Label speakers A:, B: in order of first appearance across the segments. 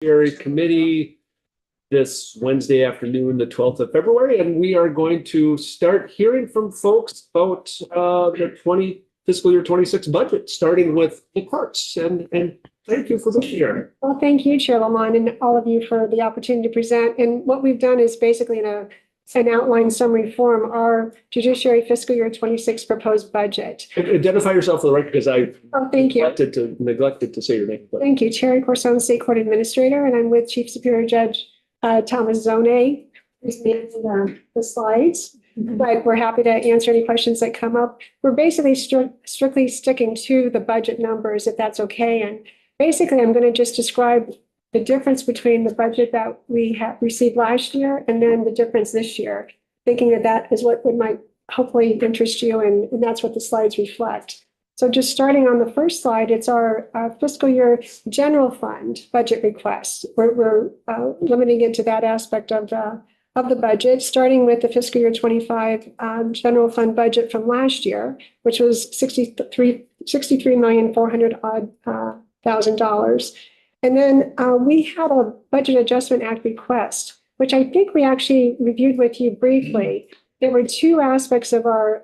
A: Judiciary Committee this Wednesday afternoon, the 12th of February, and we are going to start hearing from folks about the fiscal year 26 budget, starting with the parts. And thank you for being here.
B: Well, thank you, Chair Lamont, and all of you for the opportunity to present. And what we've done is basically in an outline summary form, our Judiciary fiscal year 26 proposed budget.
A: Identify yourself for the record, because I
B: thank you.
A: neglected to say your name. But.
B: Thank you, Cherry Corson, State Court Administrator, and I'm with Chief Superior Judge Thomas Zone, who's managing the slides. But we're happy to answer any questions that come up. We're basically strictly sticking to the budget numbers, if that's okay. And basically, I'm going to just describe the difference between the budget that we have received last year and then the difference this year, thinking that that is what might hopefully interest you, and that's what the slides reflect. So just starting on the first slide, it's our fiscal year general fund budget request. We're limiting it to that aspect of the budget, starting with the fiscal year 25 general fund budget from last year, which was $63,400,000. And then we had a Budget Adjustment Act request, which I think we actually reviewed with you briefly. There were two aspects of our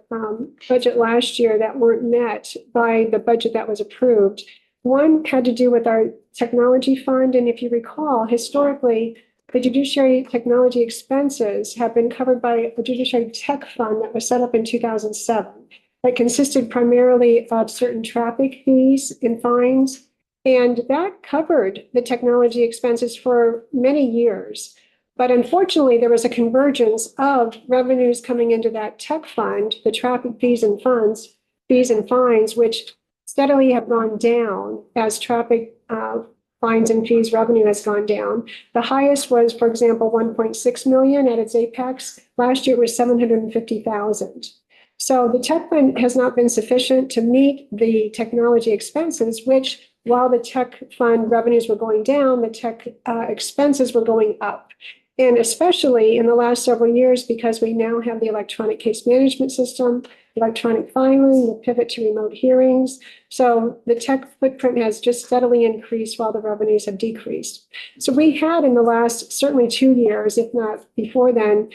B: budget last year that weren't met by the budget that was approved. One had to do with our technology fund. And if you recall, historically, the judiciary technology expenses have been covered by a judiciary tech fund that was set up in 2007. That consisted primarily of certain traffic fees and fines. And that covered the technology expenses for many years. But unfortunately, there was a convergence of revenues coming into that tech fund, the traffic fees and fines, which steadily have gone down as traffic fines and fees revenue has gone down. The highest was, for example, 1.6 million at its apex. Last year it was 750,000. So the tech fund has not been sufficient to meet the technology expenses, which while the tech fund revenues were going down, the tech expenses were going up. And especially in the last several years, because we now have the electronic case management system, electronic filing, the pivot to remote hearings. So the tech footprint has just steadily increased while the revenues have decreased. So we had in the last certainly 2 years, if not before then,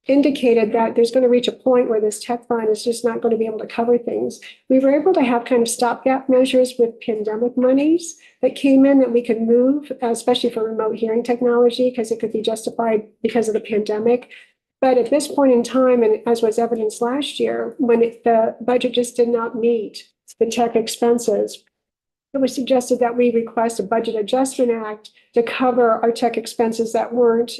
B: indicated that there's going to reach a point where this tech fund is just not going to be able to cover things. We were able to have kind of stopgap measures with pandemic monies that came in that we could move, especially for remote hearing technology, because it could be justified because of the pandemic. But at this point in time, and as was evidenced last year, when the budget just did not meet the tech expenses, it was suggested that we request a Budget Adjustment Act to cover our tech expenses that weren't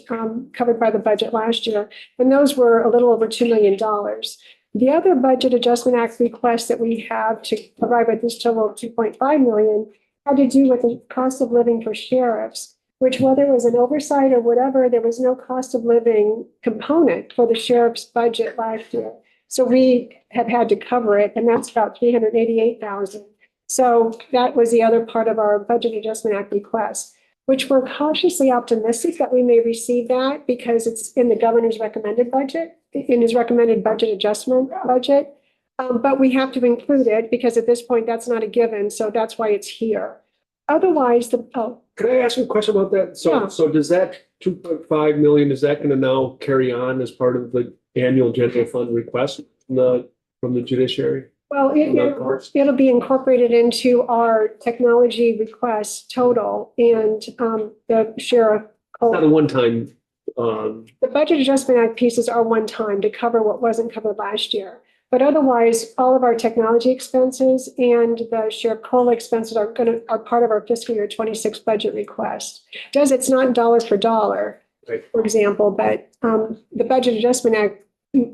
B: covered by the budget last year. And those were a little over $2 million. The other Budget Adjustment Act request that we have to provide with this total of $2.5 million had to do with the cost of living for sheriffs, which whether it was an oversight or whatever, there was no cost of living component for the sheriff's budget last year. So we have had to cover it, and that's about $388,000. So that was the other part of our Budget Adjustment Act request, which we're cautiously optimistic that we may receive that because it's in the governor's recommended budget, in his recommended budget adjustment budget. But we have to include it because at this point, that's not a given. So that's why it's here. Otherwise, Can
A: I ask you a question about that? So does that 2.5 million, is that going to now carry on as part of the annual general fund request from the judiciary?
B: Well, it'll be incorporated into our technology request total and the sheriff.
A: It's not a one-time.
B: The Budget Adjustment Act pieces are one time to cover what wasn't covered last year. But otherwise, all of our technology expenses and the sheriff COLA expenses are part of our fiscal year 26 budget request. It's not dollar for dollar, right, for example, but the Budget Adjustment Act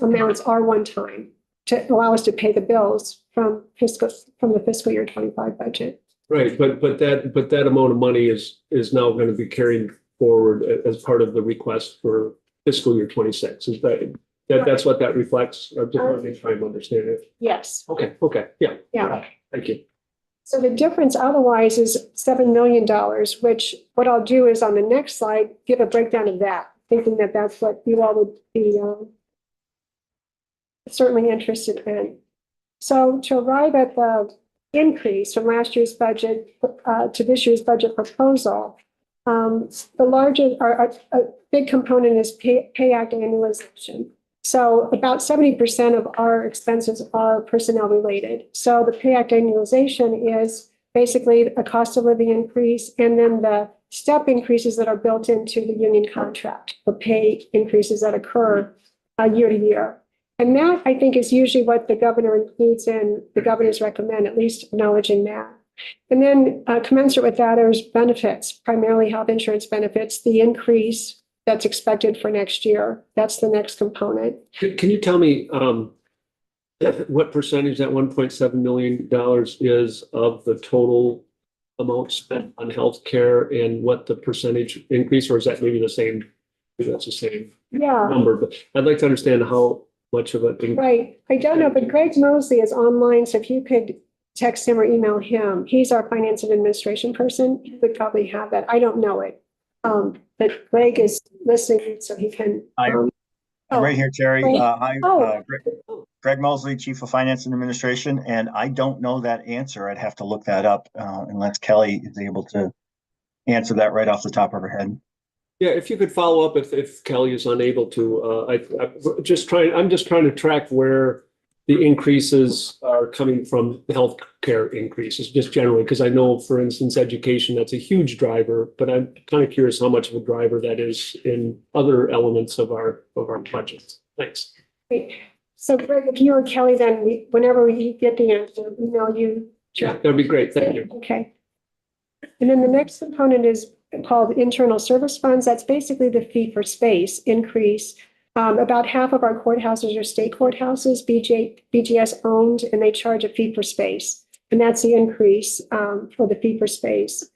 B: amounts are one time to allow us to pay the bills from the fiscal year 25 budget.
A: Right, but that amount of money is now going to be carried forward as part of the request for fiscal year 26. Is that's what that reflects? I'm just want to make sure I'm understanding it.
B: Yes.
A: Okay, yeah. Thank you.
B: So the difference otherwise is $7 million, which what I'll do is on the next slide, give a breakdown of that, thinking that that's what you all would be certainly interested in. So to arrive at the increase from last year's budget to this year's budget proposal, The largest, a big component is pay act annualization. So about 70% of our expenses are personnel related. So the pay act annualization is basically a cost of living increase and then the step increases that are built into the union contract, the pay increases that occur year to year. And that, I think, is usually what the governor includes in the governor's recommend, at least acknowledging that. And then commensurate with that is benefits, primarily health insurance benefits, the increase that's expected for next year. That's the next component.
A: Can you tell me what percentage that $1.7 million is of the total amount spent on healthcare and what the percentage increase, or is that maybe the same? Maybe that's the same number, but I'd like to understand how much of it.
B: Right. I don't know, but Greg Mosley is online. So if you could text him or email him, he's our finance and administration person. He would probably have that. I don't know it. But Greg is listening, so he can.
C: I'm right here, Terry. Hi, Greg Mosley, Chief of Finance and Administration, and I don't know that answer. I'd have to look that up unless Kelly is able to answer that right off the top of her head.
A: Yeah, if you could follow up if Kelly is unable to. I'm just trying to track where the increases are coming from, the healthcare increases, just generally, because I know, for instance, education, that's a huge driver, but I'm kind of curious how much of a driver that is in other elements of our budgets. Thanks.
B: Great. So Greg, if you or Kelly, then whenever we get the answer, email you.
A: Yeah, that'd be great. Thank you.
B: Okay. And then the next component is called internal service funds. That's basically the fee for space increase. About half of our courthouses are state courthouses, BGS owned, and they charge a fee for space. And that's the increase for the fee for space.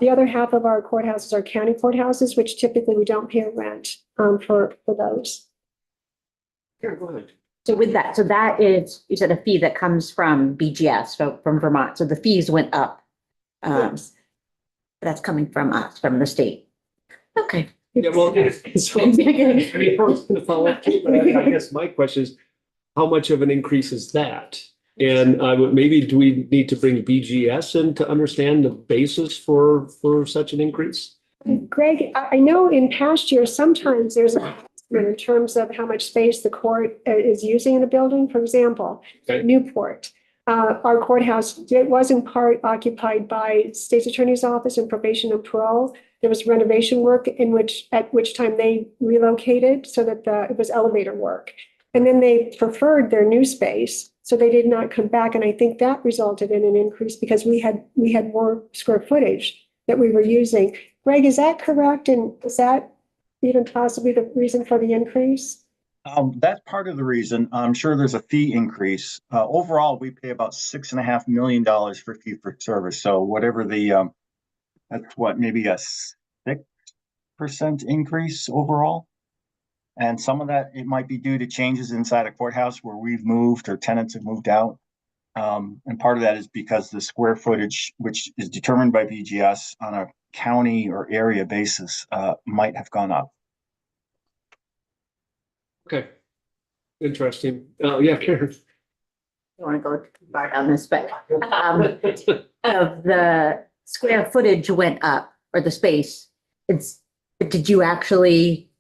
B: The other half of our courthouses are county courthouses, which typically we don't pay a rent for those.
A: Here, go ahead.
D: So with that, so that is, you said a fee that comes from BGS, so from Vermont. So the fees went up.
B: Yes.
D: That's coming from us, from the state. Okay.
A: Yeah, well, so, I mean, I was going to follow up too, but I guess my question is, how much of an increase is that? And maybe do we need to bring BGS in to understand the basis for such an increase?
B: Greg, I know in past years, sometimes there's an adjustment in terms of how much space the court is using in the building. For example, Newport. Our courthouse was in part occupied by State's Attorney's Office and Probation and Parole. There was renovation work at which time they relocated so that it was elevator work. And then they preferred their new space, so they did not come back. And I think that resulted in an increase because we had more square footage that we were using. Greg, is that correct? And is that even possibly the reason for the increase?
C: That's part of the reason. I'm sure there's a fee increase. Overall, we pay about $6.5 million for fee for service. So whatever the, that's what, maybe a 6% increase overall. And some of that, it might be due to changes inside a courthouse where we've moved or tenants have moved out. And part of that is because the square footage, which is determined by BGS on a county or area basis, might have gone up.
A: Okay. Interesting. Yeah, Karen.
D: I want to go far down this, but the square footage went up, or the space. Did you actually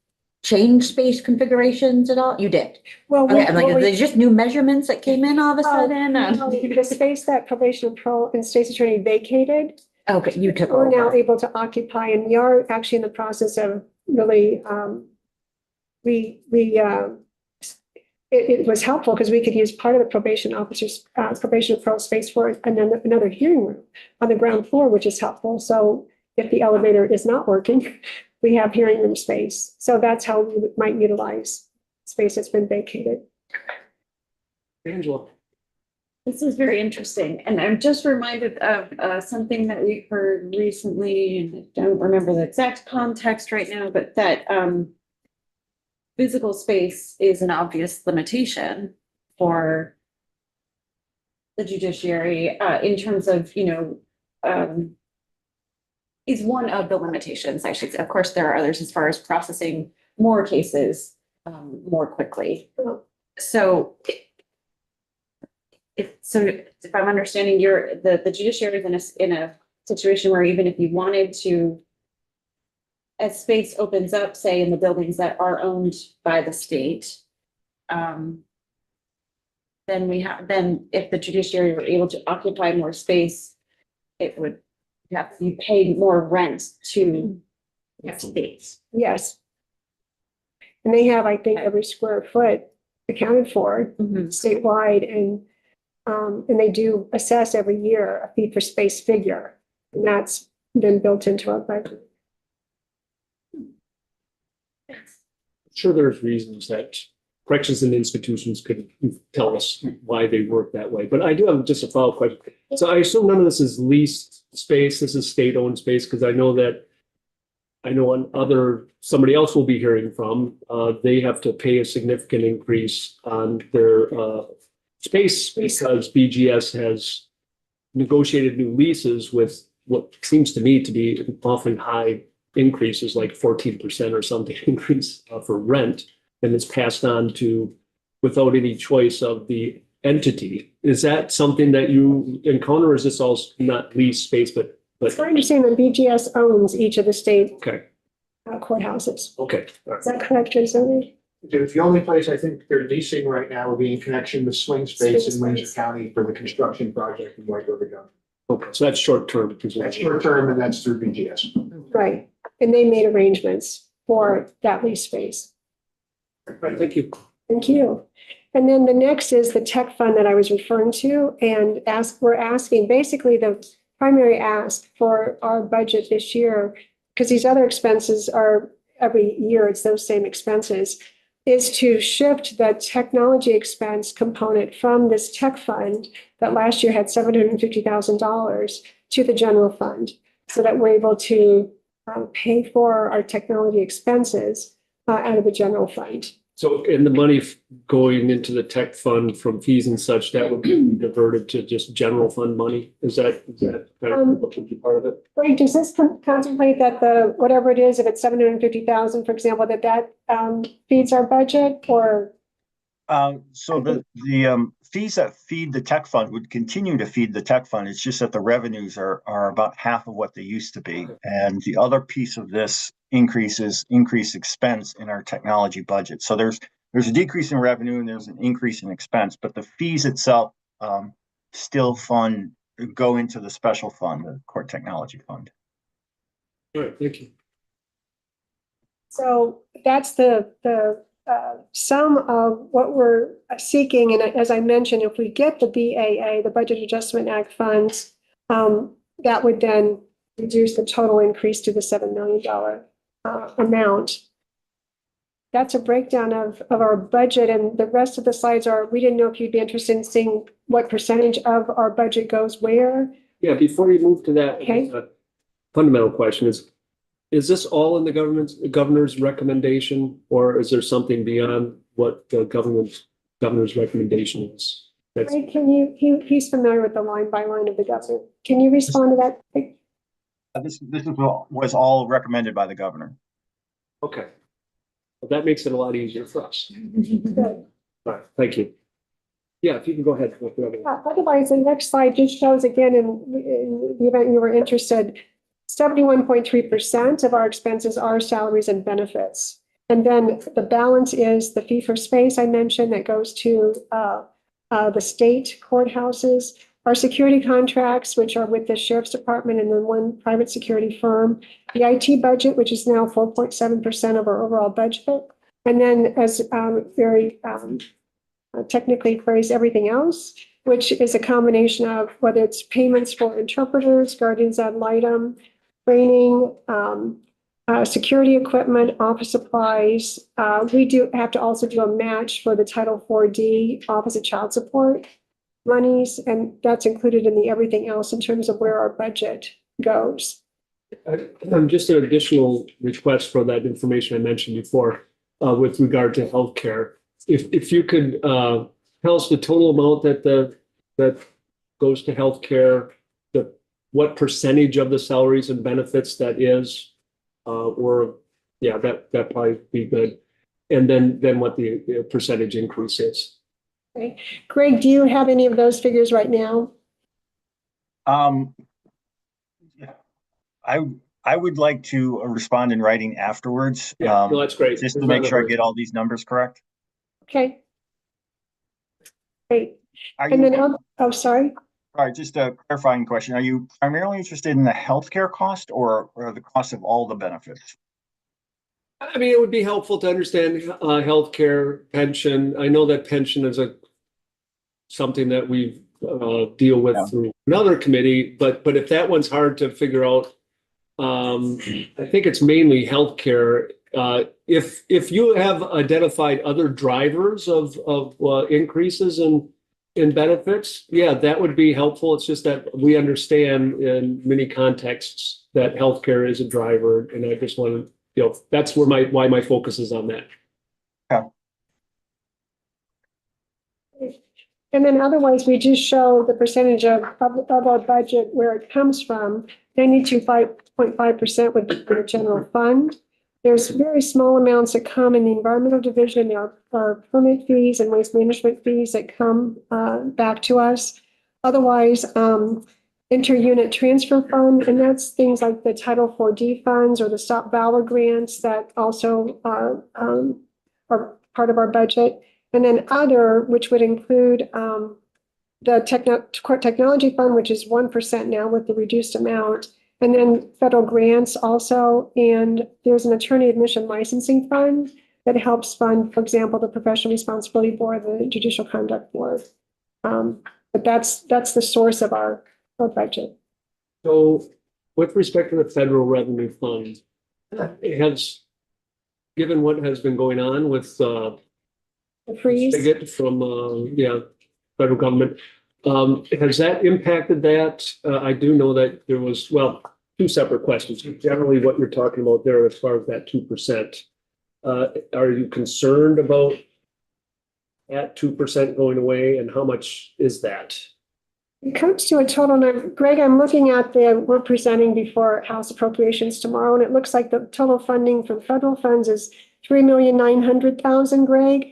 D: change space configurations at all? You did.
B: Well,
D: okay, I'm like, are there just new measurements that came in all of a sudden?
B: The space that Probation and Parole and State's Attorney vacated.
D: Okay, you took
B: We're
D: over.
B: now able to occupy, and we are actually in the process of really. It was helpful because we could use part of the probation officer's probation and parole space for another hearing room on the ground floor, which is helpful. So if the elevator is not working, we have hearing room space. So that's how we might utilize space that's been vacated.
A: Angela.
E: This is very interesting. And I'm just reminded of something that we heard recently, and I don't remember the exact context right now, but that physical space is an obvious limitation for the judiciary in terms of, is one of the limitations, I should say. Of course, there are others as far as processing more cases more quickly. So if I'm understanding, the judiciary is in a situation where even if you wanted to as space opens up, say in the buildings that are owned by the state, then if the judiciary were able to occupy more space, it would have you pay more rent to the states.
B: Yes. And they have, I think, every square foot accounted for
E: Mhm.
B: statewide, and they do assess every year a fee for space figure. And that's been built into our budget.
A: Sure, there's reasons that corrections and institutions could tell us why they work that way. But I do have just a follow-up question. So I assume none of this is leased space. This is state-owned space because I know somebody else will be hearing from, they have to pay a significant increase on their space because BGS has negotiated new leases with what seems to me to be often high increases, like 14% or something increase for rent, and it's passed on to without any choice of the entity. Is that something that you encounter, or is this all not lease space, but
B: It's my understanding that BGS owns each of the state
A: okay,
B: courthouses.
A: okay. All
B: Is that correct, Jason?
F: The only place I think they're leasing right now will be in connection with swing space in Windsor County for the construction project in White River County.
A: Okay, so that's short term.
F: That's short term and that's through BGS.
B: Right. And they made arrangements for that lease space.
A: Right, thank you.
B: Thank you. And then the next is the tech fund that I was referring to, and we're asking, basically the primary ask for our budget this year, because these other expenses are every year, it's those same expenses, is to shift the technology expense component from this tech fund that last year had $750,000 to the general fund, so that we're able to pay for our technology expenses out of the general fund.
A: So, and the money going into the tech fund from fees and such, that would be diverted to just general fund money? Is that kind of what would be part of it?
B: Greg, does this contemplate that whatever it is, if it's 750,000, for example, that feeds our budget, or?
C: So the fees that feed the tech fund would continue to feed the tech fund. It's just that the revenues are about half of what they used to be. And the other piece of this increase is increased expense in our technology budget. So there's a decrease in revenue and there's an increase in expense, but the fees itself still go into the special fund, the court technology fund.
A: All right, thank you.
B: So that's the sum of what we're seeking. And as I mentioned, if we get the BAA, the Budget Adjustment Act funds, that would then reduce the total increase to the $7 million amount. That's a breakdown of our budget, and the rest of the slides we didn't know if you'd be interested in seeing what percentage of our budget goes where.
A: Yeah, before you move to that,
B: Okay.
A: fundamental question is this all in the governor's recommendation, or is there something beyond what the governor's recommendation is?
B: Greg, he's familiar with the line by line of the governor. Can you respond to that?
C: This was all recommended by the governor.
A: Okay. Well, that makes it a lot easier for us.
B: Good.
A: All right, thank you. Yeah, if you can go ahead.
B: Otherwise, the next slide just shows again, in the event you were interested, 71.3% of our expenses are salaries and benefits. And then the balance is the fee for space I mentioned that goes to the state courthouses, our security contracts, which are with the sheriff's department and then one private security firm, the IT budget, which is now 4.7% of our overall budget. And then as very technically phrased, everything else, which is a combination of whether it's payments for interpreters, guardians ad litem, training, security equipment, office supplies. We do have to also do a match for the Title 4D Office of Child Support monies, and that's included in the everything else in terms of where our budget goes.
A: Just an additional request for that information I mentioned before with regard to healthcare. If you could tell us the total amount that goes to healthcare, what percentage of the salaries and benefits that is, that probably be good. And then what the percentage increase is.
B: Okay. Greg, do you have any of those figures right now?
C: I I would like to respond in writing afterwards.
A: Yeah, no, that's great.
C: Just
A: There's
C: to make
A: not a
C: sure I
A: hurry.
C: get all these numbers correct.
B: Okay. Great.
C: Are
B: And
C: you,
B: then, oh, sorry.
C: all right, just a clarifying question. Are you primarily interested in the healthcare cost or the cost of all the benefits?
A: I mean, it would be helpful to understand healthcare, pension. I know that pension is something that we deal with
C: Yeah.
A: through another committee, but if that one's hard to figure out, I think it's mainly healthcare. If you have identified other drivers of increases in benefits, yeah, that would be helpful. It's just that we understand in many contexts that healthcare is a driver, and I just want to, that's where why my focus is on that.
B: And then otherwise, we just show the percentage of our budget where it comes from. 92.5% would be for the general fund. There's very small amounts that come in the environmental division. There are permit fees and waste management fees that come back to us. Otherwise, inter-unit transfer fund, and that's things like the Title 4D funds or the Stop Valor grants that also are part of our budget. And then other, which would include the court technology fund, which is 1% now with the reduced amount. And then federal grants also. And there's an attorney admission licensing fund that helps fund, for example, the Professional Responsibility Board, the Judicial Conduct Board. But that's the source of our budget.
A: So with respect to the federal revenue fund, it has, given what has been going on with
B: The freeze.
A: spigot from federal government, has that impacted that? I do know that there was, well, two separate questions. Generally, what you're talking about there as far as that 2%, are you concerned about that 2% going away, and how much is that?
B: It comes to a total number. Greg, I'm looking at we're presenting before House Appropriations tomorrow, and it looks like the total funding from federal funds is 3,900,000, Greg.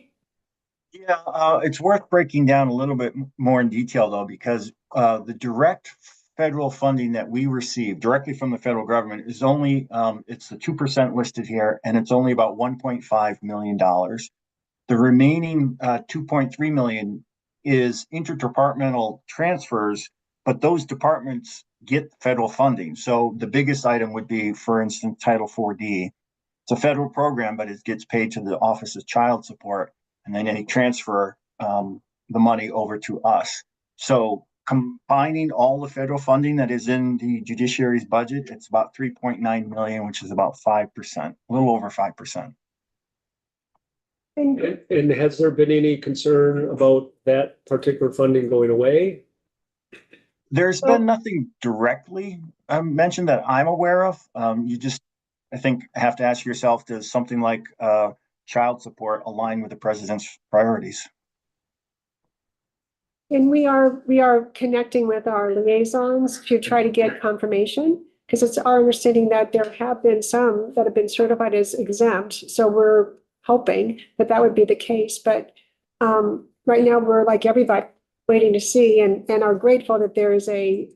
C: Yeah, it's worth breaking down a little bit more in detail though, because the direct federal funding that we receive directly from the federal government is only, it's the 2% listed here, and it's only about $1.5 million. The remaining 2.3 million is interdepartmental transfers, but those departments get federal funding. So the biggest item would be, for instance, Title 4D. It's a federal program, but it gets paid to the Office of Child Support, and then they transfer the money over to us. So combining all the federal funding that is in the judiciary's budget, it's about 3.9 million, which is about 5%, a little over 5%.
A: And has there been any concern about that particular funding going away?
C: There's been nothing directly mentioned that I'm aware of. You just, I think, have to ask yourself, does something like child support align with the president's priorities?
B: And we are connecting with our liaisons to try to get confirmation, because it's our understanding that there have been some that have been certified as exempt. So we're hoping that that would be the case. But right now, we're like everybody waiting to see, and are grateful that there is a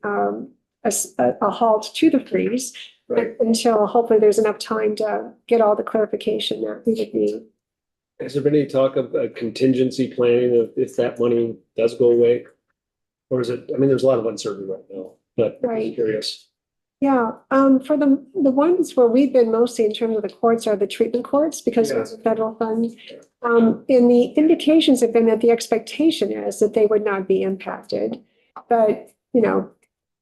B: halt to the freeze,
A: Right.
B: until hopefully there's enough time to get all the clarification that we would need.
A: Has there been any talk of contingency planning if that money does go away? Or is it, I mean, there's a lot of uncertainty right now, but I'm
B: Right.
A: curious.
B: Yeah, for the ones where we've been mostly in terms of the courts are the treatment courts, because
A: Yeah.
B: it's a federal fund. And the indications have been that the expectation is that they would not be impacted, but,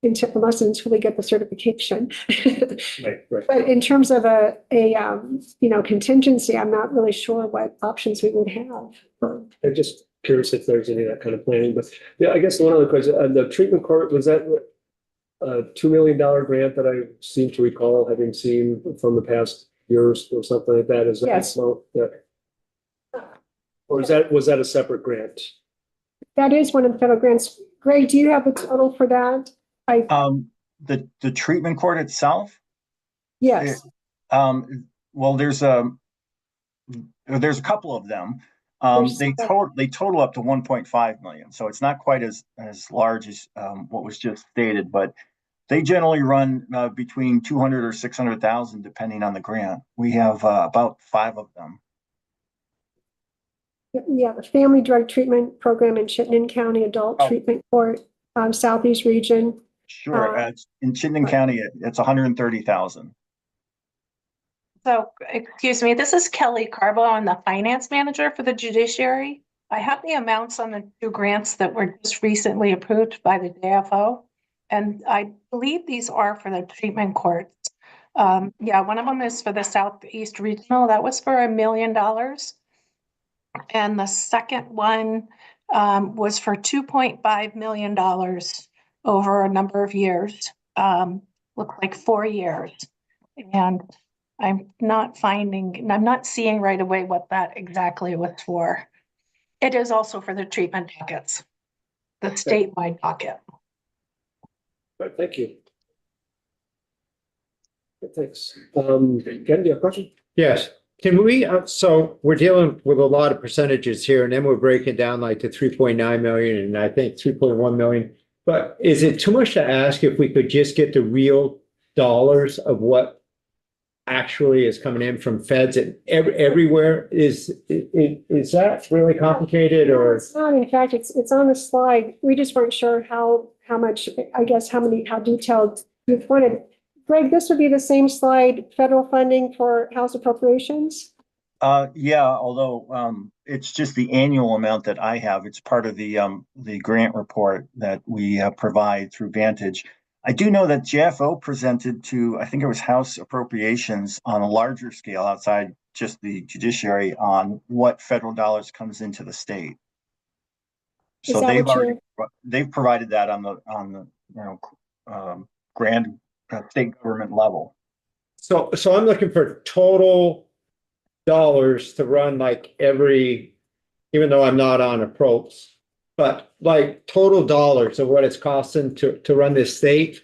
B: until we get the certification.
A: Right.
B: But in terms of a contingency, I'm not really sure what options we would have.
A: I'm just curious if there's any of that kind of planning, but yeah, I guess one other question, the treatment court, was that a $2 million grant that I seem to recall having seen from the past years or something like that? Is that?
B: Yes.
A: Yeah. Or was that a separate grant?
B: That is one of the federal grants. Greg, do you have the total for that?
C: The treatment court itself?
B: Yes.
C: Well, there's a couple of them. They total up to 1.5 million. So it's not quite as large as what was just stated, but They generally run between 200 or 600,000, depending on the grant. We have about 5 of them.
B: Yeah, the Family Drug Treatment Program in Chittenden County Adult
C: Oh.
B: Treatment Court, Southeast Region.
C: Sure. In Chittenden County, it's 130,000.
G: So, excuse me, this is Kelly Carbo. I'm the finance manager for the judiciary. I have the amounts on the 2 grants that were just recently approved by the JFO. And I believe these are for the treatment courts. Yeah, one of them is for the Southeast Regional. That was for $1 million. And the second one was for $2.5 million over a number of years. Looked like 4 years. And I'm not seeing right away what that exactly was for. It is also for the treatment dockets, the statewide docket.
A: Right, thank you. Thanks. Ken, do you have a question?
H: Yes, can we, so we're dealing with a lot of percentages here and then we're breaking down like to 3.9 million and I think 3.1 million. But is it too much to ask if we could just get the real dollars of what actually is coming in from feds and everywhere? Is that really complicated
B: No,
H: or?
B: it's not. In fact, it's on the slide. We just weren't sure how much, I guess, how detailed you wanted. Greg, this would be the same slide, federal funding for House appropriations?
C: Yeah, although it's just the annual amount that I have. It's part of the grant report that we provide through Vantage. I do know that JFO presented to, I think it was House Appropriations on a larger scale outside just the judiciary on what federal dollars comes into the state. So they've provided that on the grand state government level.
H: So I'm looking for total dollars to run like even though I'm not on approps, but like total dollars of what it's costing to run this state,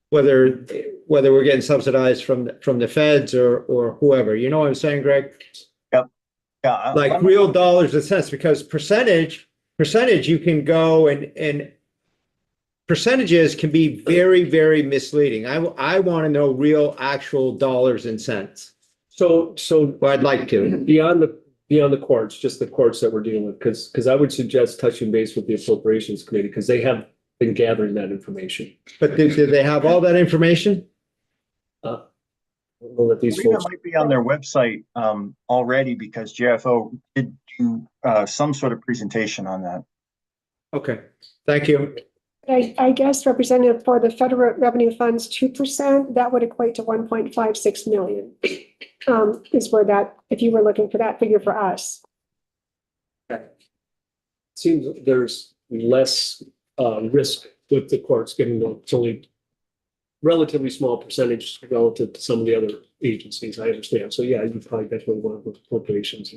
H: whether we're getting subsidized from the feds or whoever, you know what I'm saying, Greg?
C: Yep. Yeah.
H: Like real dollars and cents, because percentage you can go and percentages can be very, very misleading. I want to know real actual dollars and cents.
A: So
H: Well, I'd like to.
A: beyond the courts, just the courts that we're dealing with, because I would suggest touching base with the appropriations committee, because they have been gathering that information.
H: But do they have all that information?
A: We'll let these
C: I believe
A: folks.
C: it might be on their website already because JFO did do some sort of presentation on that.
H: Okay, thank you.
B: I guess representative for the federal revenue funds, 2%, that would equate to 1.56 million. Is where that, if you were looking for that figure for us.
A: Seems there's less risk with the courts getting the, it's only relatively small percentage relative to some of the other agencies, I understand. So yeah, you probably definitely want to look at appropriations.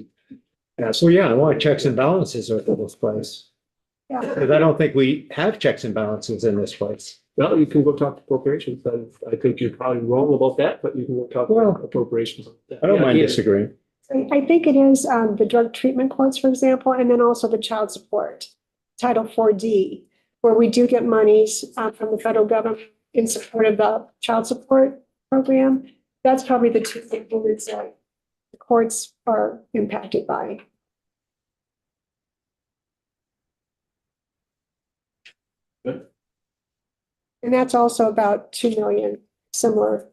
H: So yeah, I want checks and balances with this place.
B: Yeah.
H: Because I don't think we have checks and balances in this place.
A: Well, you can go talk to appropriations. I think you're probably wrong about that, but you can go talk to appropriations.
H: I don't mind disagreeing.
B: I think it is the drug treatment courts, for example, and then also the child support, Title 4D, where we do get monies from the federal government in support of the child support program. That's probably the two things that the courts are impacted by.
A: Good.
B: And that's also about 2 million, similar.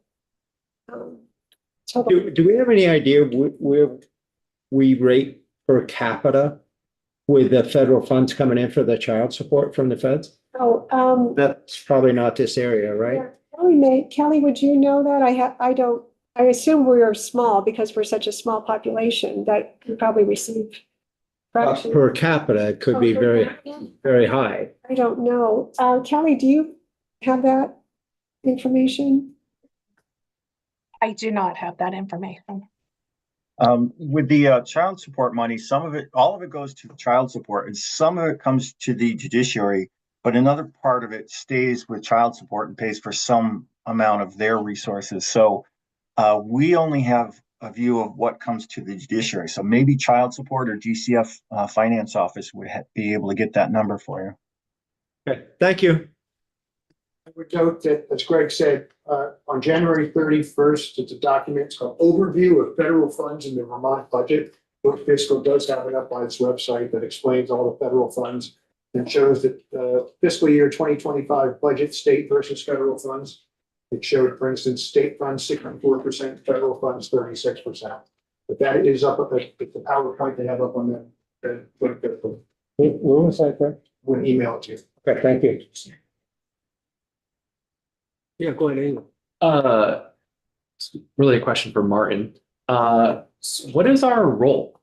B: Total.
H: Do we have any idea where we rate per capita with the federal funds coming in for the child support from the feds?
B: Oh,
H: That's probably not this area, right?
B: yeah. Kelly, would you know that? I assume we are small because we're such a small population that we probably receive. fraction.
H: Per capita, it could be very, very high.
B: I don't know. Kelly, do you have that information?
G: I do not have that information.
C: With the child support money, all of it goes to child support and some of it comes to the judiciary, but another part of it stays with child support and pays for some amount of their resources. So we only have a view of what comes to the judiciary. So maybe child support or GCF finance office would be able to get that number for you.
H: Okay, thank you.
F: I would note that, as Greg said, on January 31st, it's a document, it's called Overview of Federal Funds in the Vermont Budget. Work Fiscal does have it up on its website that explains all the federal funds and shows that fiscal year 2025 budget, state versus federal funds. It showed, for instance, state funds 64%, federal funds 36%. But that is up at the PowerPoint they have up on the Work Fiscal.
H: Where was that, Greg?
F: We'll email it to you.
H: Okay, thank you.
A: Yeah, go ahead, Amy.
I: Really a question for Martin. What is our role?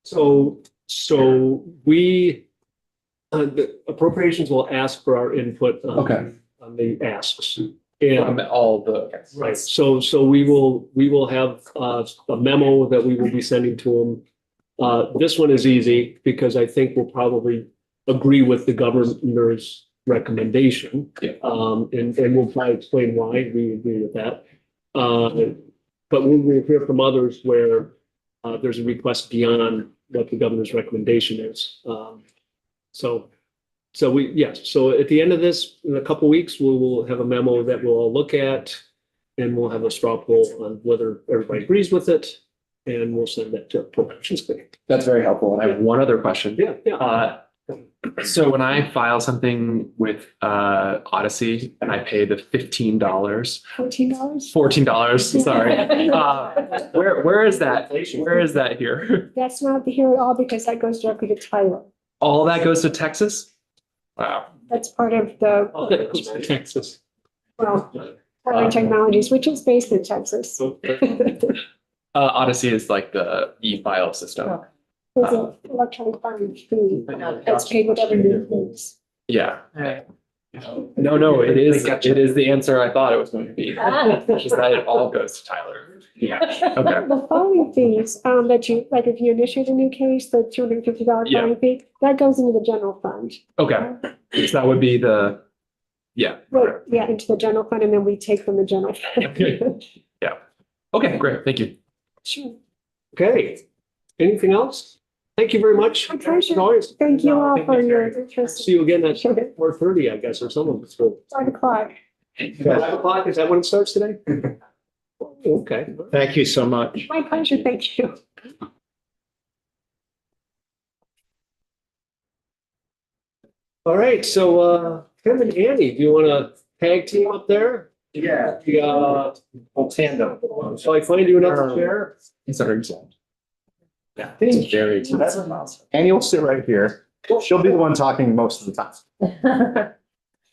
A: So we, the appropriations will ask for our input
I: Okay.
A: on the asks.
I: From
A: And,
I: all the.
A: right, so we will have a memo that we will be sending to them. This one is easy because I think we'll probably agree with the governor's recommendation.
I: Yeah.
A: And we'll probably explain why we agree with that. But we will hear from others where there's a request beyond what the governor's recommendation is. So at the end of this, in a couple weeks, we will have a memo that we'll all look at, and we'll have a straw poll on whether everybody agrees with it, and we'll send that to appropriations committee.
I: That's very helpful. And I have one other question.
A: Yeah.
I: So when I file something with Odyssey and I pay the $15,
B: $14?
I: $14, sorry. Where is that? Where is that here?
B: That's not here at all because that goes directly to Tyler.
I: All that goes to Texas? Wow.
B: That's part of the,
A: Oh, that goes to Texas.
B: well, Tyler Technologies, which is based in Texas.
I: Odyssey is like the e-file system.
B: There's an electronic filing fee that's paid with every new things.
I: Yeah. No, it is the answer I thought it was going to be. It's just that it all goes to Tyler. Yeah. Okay.
B: The filing fees, that you, like if you initiate a new case, the $250
I: Yeah.
B: filing fee, that goes into the general fund.
I: Okay. So that would be the, yeah.
B: Right, yeah, into the general fund, and then we take from the general
I: Okay.
B: fund.
I: Yeah. Okay, great. Thank you.
B: Sure.
A: Okay, anything else? Thank you very much.
B: My pleasure.
A: As always.
B: Thank you all for your interest.
A: See you again at
B: Sure.
A: 4:30, I guess, or something. So
B: 5 o'clock.
A: 5 o'clock, is that when it starts today? Okay.
H: Thank you so much.
B: My pleasure, thank you.
A: All right, so Tim and Andy, do you want to tag team up there?
F: Yeah.
A: Whole tandem. Shall I find you another chair?
I: It's very exciting.
F: Yeah.
I: It's very
F: Annie will sit right here. She'll be the one talking most of the time.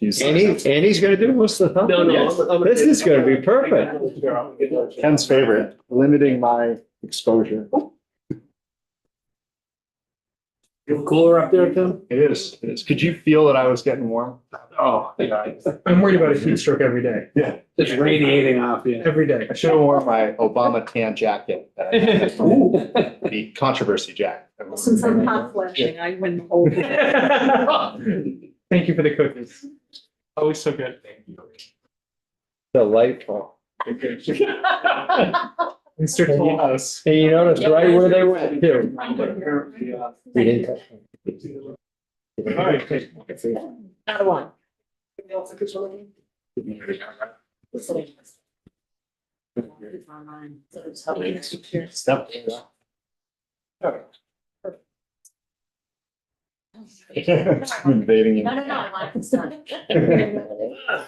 H: Annie's gonna do most of the time?
A: No,
F: Yes.
H: This is gonna be perfect.
F: Ken's favorite, limiting my exposure.
A: Feel cooler up there, Tim?
F: It is. Could you feel that I was getting warm? Oh, yeah. I'm worried about a heat stroke every day. Yeah.
A: It's radiating off you.
F: Every day. I should have worn my Obama tan jacket. The controversy jacket.
E: Since I'm hot flashing, I wouldn't hold it.
F: Thank you for the cookies. Always so good. Thank you.
H: Delightful.
F: Mr. Toll House.
H: And you noticed right where they went too. We didn't touch them.
F: All right.
E: Out of one.
F: Step. Invading you.
D: No, I want this done.
A: I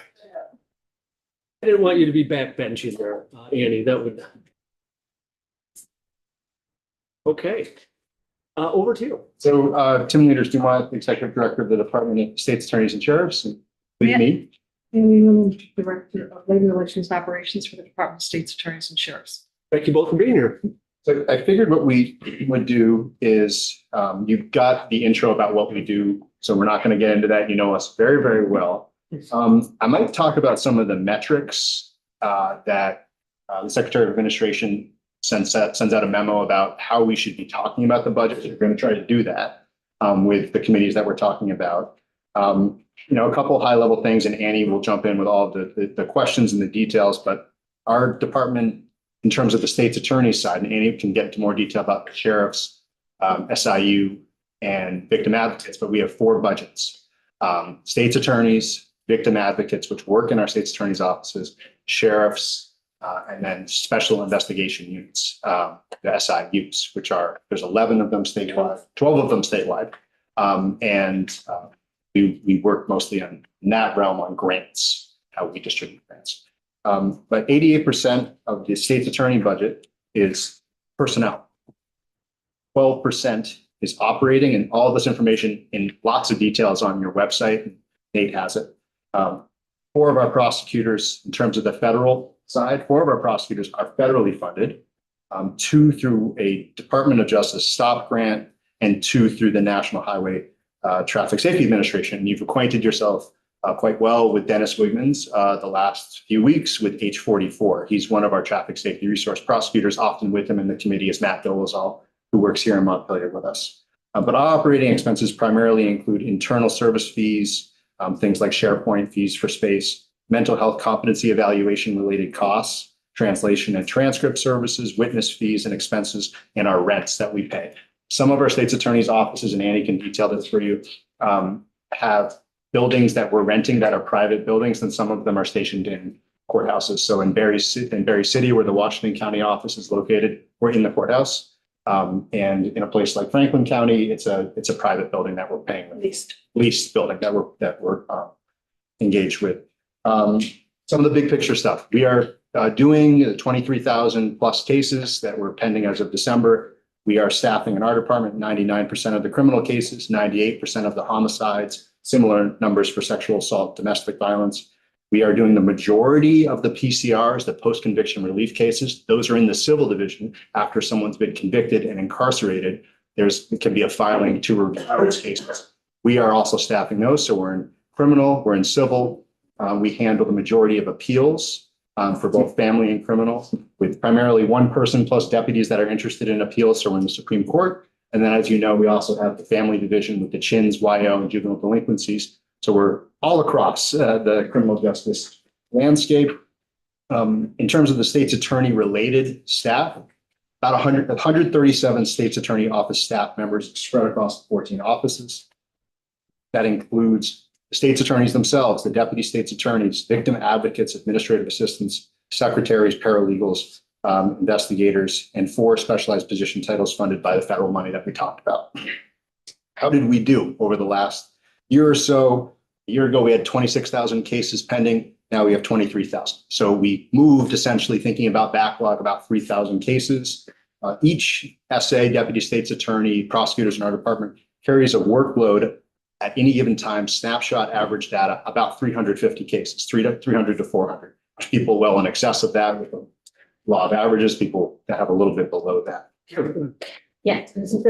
A: didn't want you to be backbenching there, Annie, that would. Okay. Over to you.
C: So, Tim Leaders, Dumont, Executive Director of the Department of State's Attorneys and Sheriffs, and
E: Yeah.
C: me.
E: Director of Labor Relations Operations for the Department of State's Attorneys and Sheriffs.
A: Thank you both for being here.
C: So I figured what we would do is, you've got the intro about what we do, so we're not going to get into that. You know us very, very well. I might talk about some of the metrics that the Secretary of Administration sends out a memo about how we should be talking about the budget. We're going to try to do that with the committees that we're talking about. A couple of high level things, and Annie will jump in with all of the questions and the details, but our department, in terms of the state's attorney's side, and Annie can get into more detail about the sheriffs, SIU, and victim advocates, but we have 4 budgets. State's attorneys,
J: victim advocates, which work in our state's attorney's offices, sheriffs, and then special investigation units, the SIUs, which are, there's 11 of them statewide, 12 of them statewide. We work mostly in that realm on grants, how we distribute grants. But 88% of the state's attorney budget is personnel. 12% is operating, and all of this information in lots of details on your website. Nate has it. 4 of our prosecutors, in terms of the federal side, 4 of our prosecutors are federally funded, 2 through a Department of Justice STOP grant, and 2 through the National Highway Traffic Safety Administration. You've acquainted yourself quite well with Dennis Wigmans the last few weeks with H44. He's one of our traffic safety resource prosecutors. Often with him in the committee is Matt Dolezal, who works here in Montpelier with us. But our operating expenses primarily include internal service fees, things like SharePoint fees for space, mental health competency evaluation related costs, translation and transcript services, witness fees and expenses, and our rents that we pay. Some of our state's attorney's offices, and Annie can detail this for you, have buildings that we're renting that are private buildings, and some of them are stationed in courthouses. So in Berry City, where the Washington County office is located, we're in the courthouse. And in a place like Franklin County, it's a private building that we're paying, leased building that we're engaged with. Some of the big picture stuff. We are doing 23,000 plus cases that were pending as of December. We are staffing in our department 99% of the criminal cases, 98% of the homicides, similar numbers for sexual assault, domestic violence. We are doing the majority of the PCRs, the post-conviction relief cases. Those are in the civil division. After someone's been convicted and incarcerated, it can be a filing to review those cases. We are also staffing those. So we're in criminal, we're in civil. We handle the majority of appeals for both family and criminal, with primarily 1 person plus deputies that are interested in appeals. So we're in the Supreme Court. And then, as you know, we also have the family division with the CHINs, YO, and juvenile delinquencies. So we're all across the criminal justice landscape. In terms of the state's attorney related staff, about 137 state's attorney office staff members spread across 14 offices. That includes the state's attorneys themselves, the deputy state's attorneys, victim advocates, administrative assistants, secretaries, paralegals, investigators, and 4 specialized position titles funded by the federal money that we talked about. How did we do over the last year or so? A year ago, we had 26,000 cases pending. Now we have 23,000. So we moved essentially thinking about backlog, about 3,000 cases. Each SA, deputy state's attorney, prosecutors in our department carries a workload at any given time, snapshot average data, about 350 cases, 300 to 400. People well in excess of that with a law of averages, people that have a little bit below that.
D: Yeah, this is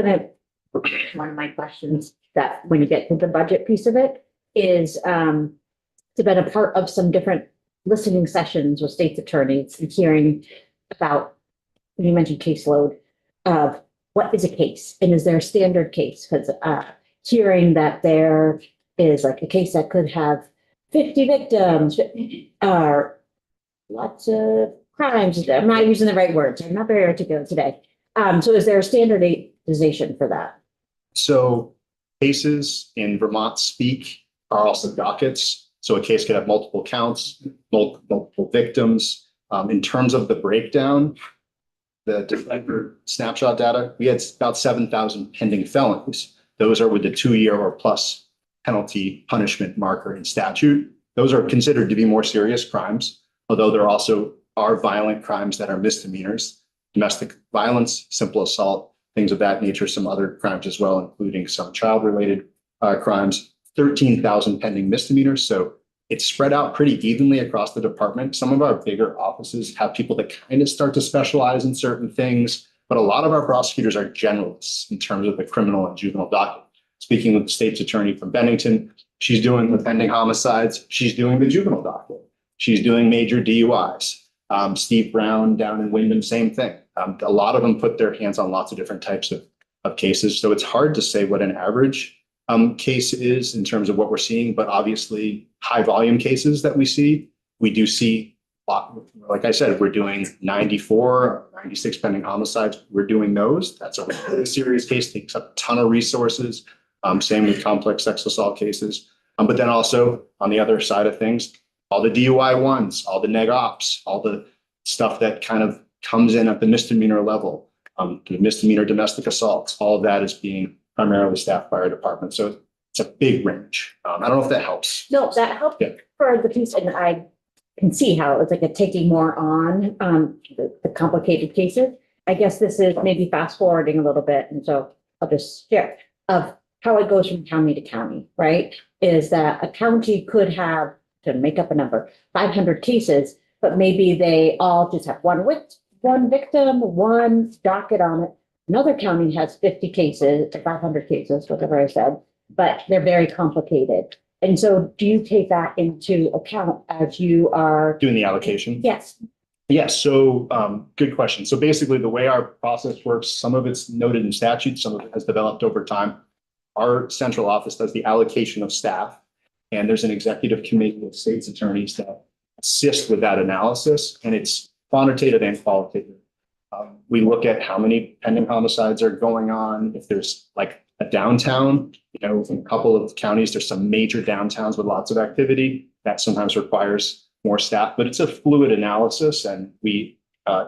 D: one of my questions, that when you get to the budget piece of it, is it's been a part of some different listening sessions with state's attorneys and hearing about, you mentioned caseload, of what is a case and is there a standard case? Because hearing that there is like a case that could have 50 victims, lots of crimes. I'm not using the right words. I'm not very articulate today. So is there a standardization for that?
J: So cases in Vermont speak are also dockets. So a case could have multiple counts, multiple victims. In terms of the breakdown, the December snapshot data, we had about 7,000 pending felonies. Those are with the 2-year or plus penalty punishment marker in statute. Those are considered to be more serious crimes, although there also are violent crimes that are misdemeanors, domestic violence, simple assault, things of that nature, some other crimes as well, including some child-related crimes, 13,000 pending misdemeanors. So it's spread out pretty evenly across the department. Some of our bigger offices have people that kind of start to specialize in certain things, but a lot of our prosecutors are generalists in terms of the criminal and juvenile docket. Speaking with the state's attorney from Bennington, she's doing the pending homicides. She's doing the juvenile docket. She's doing major DUIs. Steve Brown down in Wyndham, same thing. A lot of them put their hands on lots of different types of cases. So it's hard to say what an average case is in terms of what we're seeing, but obviously high volume cases that we see, we do see a lot. Like I said, we're doing 94, 96 pending homicides. We're doing those. That's a really serious case, takes up a ton of resources. Same with complex sex assault cases. But then also on the other side of things, all the DUI ones, all the neg ops, all the stuff that kind of comes in at the misdemeanor level, the misdemeanor domestic assaults, all of that is being primarily staffed by our department. So it's a big range. I don't know if that helps.
D: No, that helped
J: Yeah.
D: for the piece, and I can see how it's like a taking more on, the complicated cases. I guess this is maybe fast forwarding a little bit, and so I'll just share of how it goes from county to county, right? Is that a county could have, to make up a number, 500 cases, but maybe they all just have one victim, one docket on it. Another county has 50 cases, 500 cases, whatever I said, but they're very complicated. And so do you take that into account as you are?
J: Doing the allocation?
D: Yes.
J: Yes, so good question. So basically the way our process works, some of it's noted in statute, some of it has developed over time. Our central office does the allocation of staff, and there's an executive committee of state's attorneys that assist with that analysis, and it's quantitative and qualitative. We look at how many pending homicides are going on. If there's like a downtown, in a couple of counties, there's some major downtowns with lots of activity that sometimes requires more staff, but it's a fluid analysis. And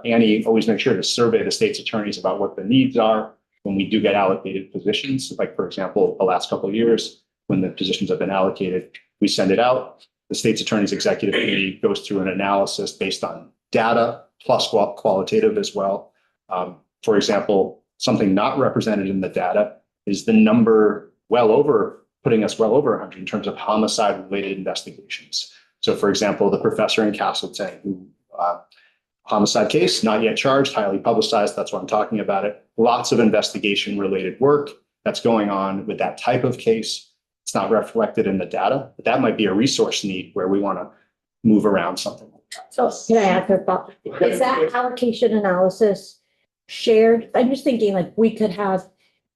J: Annie always makes sure to survey the state's attorneys about what the needs are when we do get allocated positions. Like, for example, the last couple of years, when the positions have been allocated, we send it out. The state's attorney's executive committee goes through an analysis based on data plus qualitative as well. For example, something not represented in the data is the number putting us well over 100 in terms of homicide related investigations. So for example, the professor in Castleton who homicide case, not yet charged, highly publicized. That's why I'm talking about it. Lots of investigation related work that's going on with that type of case. It's not reflected in the data, but that might be a resource need where we want to move around something.
D: So can I ask a thought? Is that allocation analysis shared? I'm just thinking like we could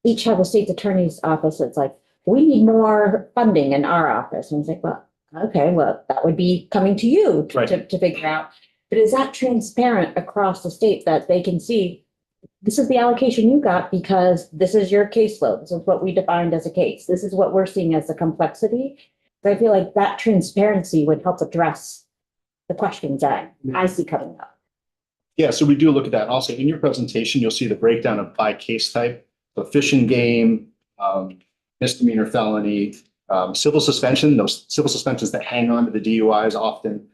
D: each have a state's attorney's office. It's like, we need more funding in our office. And it's like, well, okay, well, that would be coming to you to figure out. But is that transparent across the state that they can see, this is the allocation you got because this is your caseload. This is what we defined as a case. This is what we're seeing as the complexity. But I feel like that transparency would help address the questions that I see coming up.
J: Yeah, so we do look at that. Also in your presentation, you'll see the breakdown of by case type, the fish and game, misdemeanor felony, civil suspension, those civil suspensions that hang on to the DUIs, often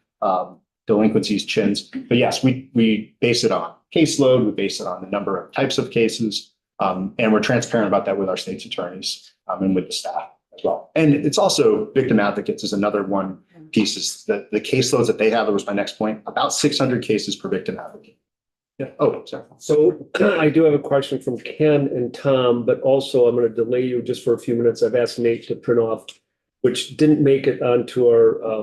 J: delinquencies, chins. But yes, we base it on caseload, we base it on the number of types of cases, and we're transparent about that with our state's attorneys and with the staff as well. And it's also victim advocates is another one piece is that the caseloads that they have, that was my next point, about 600 cases per victim advocate. Yeah. Oh, sorry.
A: So I do have a question from Ken and Tom, but also I'm going to delay you just for a few minutes. I've asked Nate to print off, which didn't make it onto our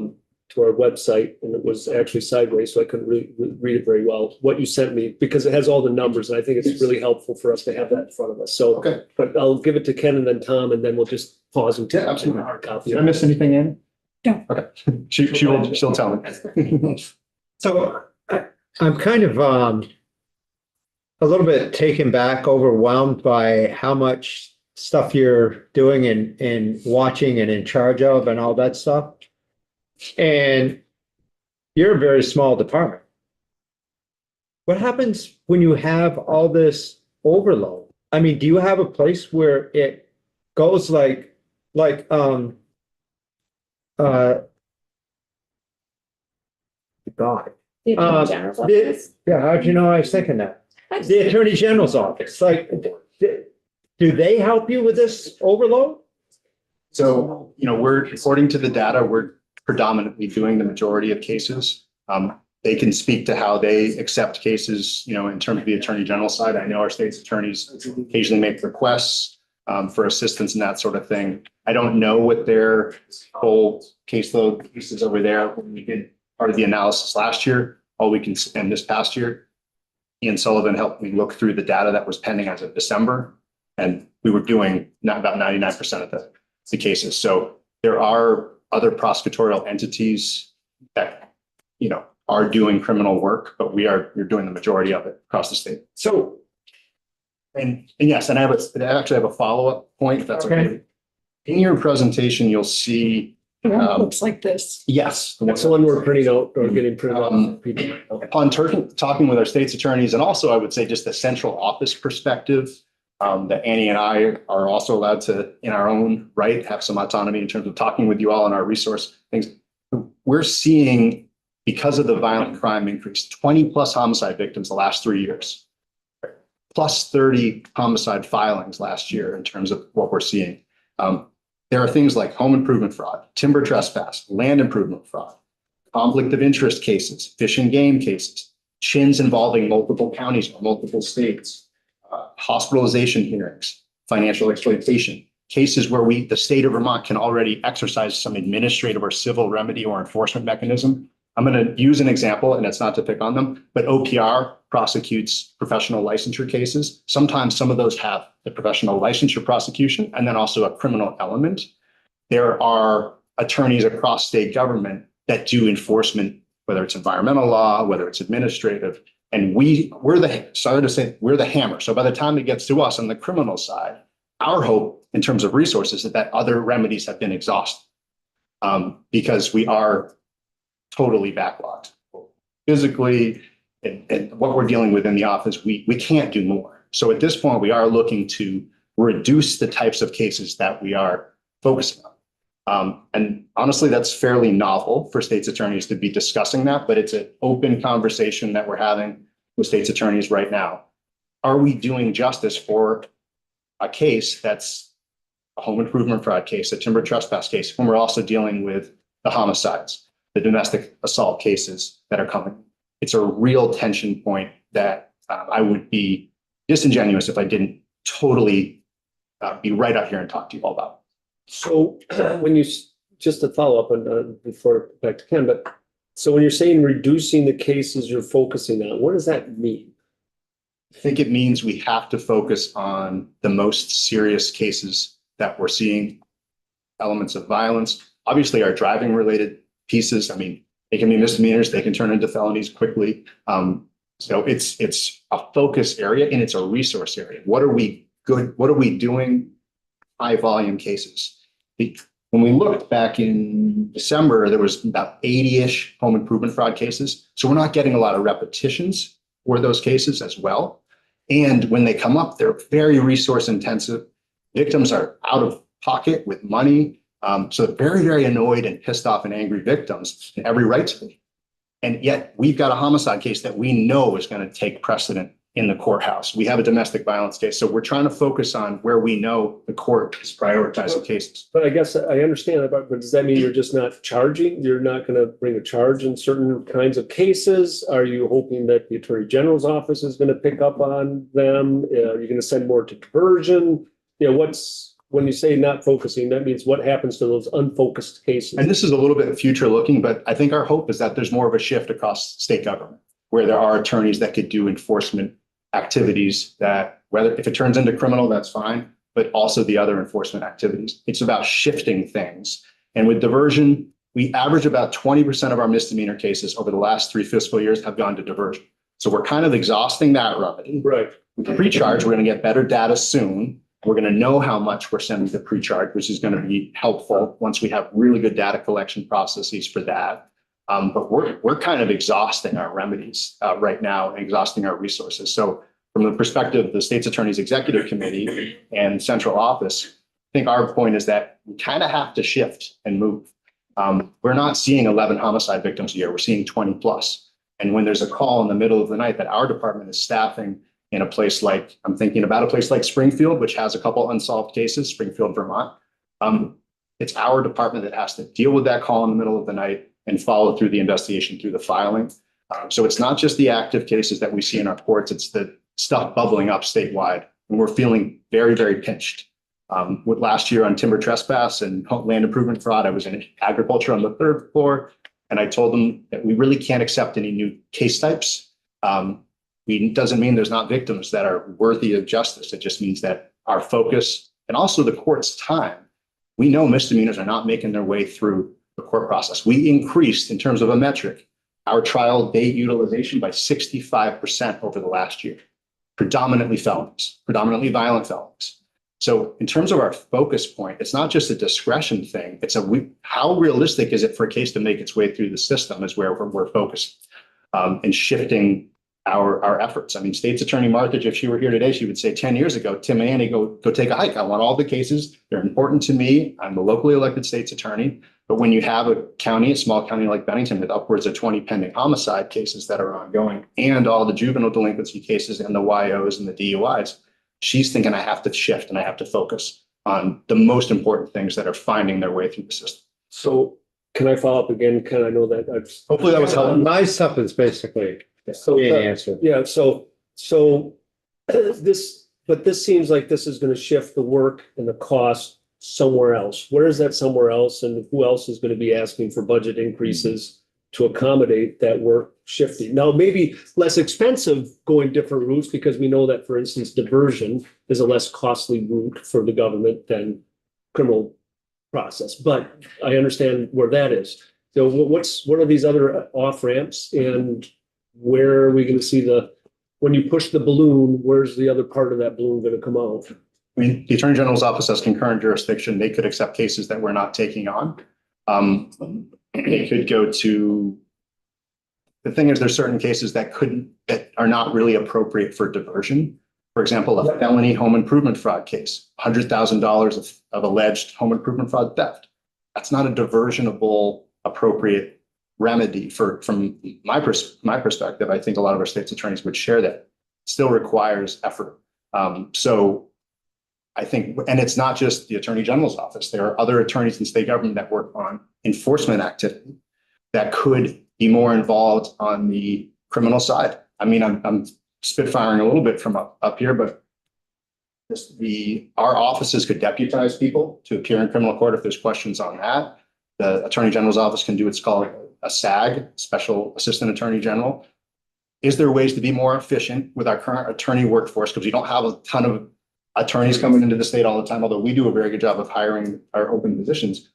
A: website, and it was actually sideways, so I couldn't really read it very well. What you sent me, because it has all the numbers, and I think it's really helpful for us to have that in front of us. So,
J: Okay.
A: But I'll give it to Ken and then Tom, and then we'll just pause and take
J: Yeah, absolutely.
A: a hard copy.
J: Did I miss anything in?
E: No.
J: Okay. She'll tell me.
H: So I'm kind of a little bit taken back, overwhelmed by how much stuff you're doing and watching and in charge of and all that stuff. And you're a very small department. What happens when you have all this overload? I mean, do you have a place where it goes like God.
D: The Attorney General's office?
H: Yeah, how'd you know I was thinking that? The Attorney General's office, like, do they help you with this overload?
J: So, we're according to the data, we're predominantly doing the majority of cases. They can speak to how they accept cases, in terms of the Attorney General side. I know our state's attorneys occasionally make requests for assistance and that sort of thing. I don't know what their whole caseload is over there. When we did part of the analysis last year, and this past year, Ian Sullivan helped me look through the data that was pending as of December, and we were doing about 99% of the cases. So there are other prosecutorial entities that, are doing criminal work, but you're doing the majority of it across the state.
H: So,
J: and yes, and I actually have a follow-up point, if that's okay. In your presentation, you'll see
E: Looks like this.
J: Yes.
A: That's the one we're printing out or getting printed out. for people.
J: Upon talking with our state's attorneys, and also I would say just the central office perspective, that Annie and I are also allowed to, in our own right, have some autonomy in terms of talking with you all on our resource things. We're seeing, because of the violent crime increase, 20 plus homicide victims the last 3 years, plus 30 homicide filings last year in terms of what we're seeing. There are things like home improvement fraud, timber trespass, land improvement fraud, conflict of interest cases, fish and game cases, chins involving multiple counties or multiple states, hospitalization hearings, financial exploitation, cases where the state of Vermont can already exercise some administrative or civil remedy or enforcement mechanism. I'm going to use an example, and it's not to pick on them, but OPR prosecutes professional licensure cases. Sometimes some of those have the professional licensure prosecution and then also a criminal element. There are attorneys across state government that do enforcement, whether it's environmental law, whether it's administrative, and we're the hammer. So by the time it gets to us on the criminal side, our hope in terms of resources is that other remedies have been exhausted, because we are totally backlogged physically, and what we're dealing with in the office, we can't do more. So at this point, we are looking to reduce the types of cases that we are focusing on. And honestly, that's fairly novel for state's attorneys to be discussing that, but it's an open conversation that we're having with state's attorneys right now. Are we doing justice for a case that's a home improvement fraud case, a timber trespass case, when we're also dealing with the homicides, the domestic assault cases that are coming? It's a real tension point that I would be disingenuous if I didn't totally be right out here and talk to you all about.
A: So when you, just to follow up on, before back to Ken, but so when you're saying reducing the cases you're focusing on, what does that mean?
J: I think it means we have to focus on the most serious cases that we're seeing, elements of violence, obviously our driving related pieces. I mean, they can be misdemeanors, they can turn into felonies quickly. So it's a focus area and it's a resource area. What are we doing? High volume cases. When we looked back in December, there was about 80-ish home improvement fraud cases. So we're not getting a lot of repetitions for those cases as well. And when they come up, they're very resource intensive. Victims are out of pocket with money. So very, very annoyed and pissed off and angry victims, and every right to be. And yet we've got a homicide case that we know is going to take precedent in the courthouse. We have a domestic violence case. So we're trying to focus on where we know the court is prioritizing cases.
A: But I guess I understand that, but does that mean you're just not charging? You're not going to bring a charge in certain kinds of cases? Are you hoping that the Attorney General's office is going to pick up on them? Are you going to send more to diversion? You know, when you say not focusing, that means what happens to those unfocused cases?
J: And this is a little bit future looking, but I think our hope is that there's more of a shift across state government where there are attorneys that could do enforcement activities that, whether if it turns into criminal, that's fine, but also the other enforcement activities. It's about shifting things. And with diversion, we average about 20% of our misdemeanor cases over the last 3 fiscal years have gone to diversion. So we're kind of exhausting that remedy.
A: Right.
J: With pre-charge, we're going to get better data soon. We're going to know how much we're sending to pre-charge, which is going to be helpful once we have really good data collection processes for that. But we're kind of exhausting our remedies right now and exhausting our resources. So from the perspective of the state's attorney's executive committee and central office, I think our point is that we kind of have to shift and move. We're not seeing 11 homicide victims a year. We're seeing 20 plus. And when there's a call in the middle of the night that our department is staffing in a place like, I'm thinking about a place like Springfield, which has a couple unsolved cases, Springfield, Vermont. It's our department that has to deal with that call in the middle of the night and follow through the investigation through the filing. So it's not just the active cases that we see in our courts, it's the stuff bubbling up statewide. And we're feeling very, very pinched. With last year on timber trespass and land improvement fraud, I was in agriculture on the 3rd floor, and I told them that we really can't accept any new case types. It doesn't mean there's not victims that are worthy of justice. It just means that our focus and also the court's time, we know misdemeanors are not making their way through the court process. We increased, in terms of a metric, our trial date utilization by 65% over the last year, predominantly felonies, predominantly violent felonies. So in terms of our focus point, it's not just a discretion thing. It's how realistic is it for a case to make its way through the system is where we're focused, and shifting our efforts. I mean, State's Attorney Marthage, if she were here today, she would say 10 years ago, Tim and Annie, go take a hike. I want all the cases. They're important to me. I'm the locally elected state's attorney. But when you have a small county like Bennington with upwards of 20 pending homicide cases that are ongoing and all the juvenile delinquency cases and the YOs and the DUIs, she's thinking I have to shift and I have to focus on the most important things that are finding their way through the system.
A: So can I follow up again? Can I know that I've.
J: Hopefully that was helpful.
H: My stuff is basically
A: So,
H: being answered.
A: yeah, so this seems like this is gonna shift the work and the cost somewhere else. Where is that somewhere else, and who else is gonna be asking for budget increases to accommodate that work shifting? Now, maybe less expensive going different routes, because we know that, for instance, diversion is a less costly route for the government than criminal process, but I understand where that is. So what are these other off ramps, and where are we going to see when you push the balloon, where's the other part of that balloon going to come out?
J: I mean, the Attorney General's office has concurrent jurisdiction. They could accept cases that we're not taking on. They could go to, the thing is, there's certain cases that are not really appropriate for diversion. For example, a felony home improvement fraud case, $100,000 of alleged home improvement fraud theft. That's not a diversionable appropriate remedy from my perspective. I think a lot of our state's attorneys would share that. It still requires effort. So I think, and it's not just the Attorney General's office. There are other attorneys in state government that work on enforcement activity that could be more involved on the criminal side. I mean, I'm spitfiring a little bit from up here, but our offices could deputize people to appear in criminal court if there's questions on that. The Attorney General's office can do what's called a SAG, Special Assistant Attorney General. Is there ways to be more efficient with our current attorney workforce? Because we don't have a ton of attorneys coming into the state all the time, although we do a very good job of hiring our open positions.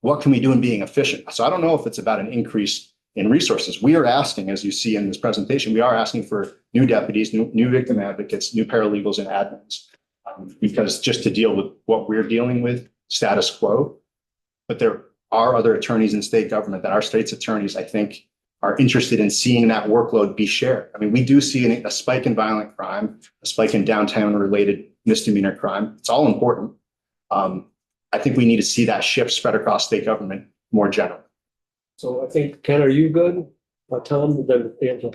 J: What can we do in being efficient? So I don't know if it's about an increase in resources. We are asking, as you see in this presentation, we are asking for new deputies, new victim advocates, new paralegals and admins, because just to deal with what we're dealing with, status quo. But there are other attorneys in state government that our state's attorneys, I think, are interested in seeing that workload be shared. I mean, we do see a spike in violent crime, a spike in downtown related misdemeanor crime. It's all important. I think we need to see that shift spread across state government more generally.
A: So I think, Ken, are you good? Tom, then Angela.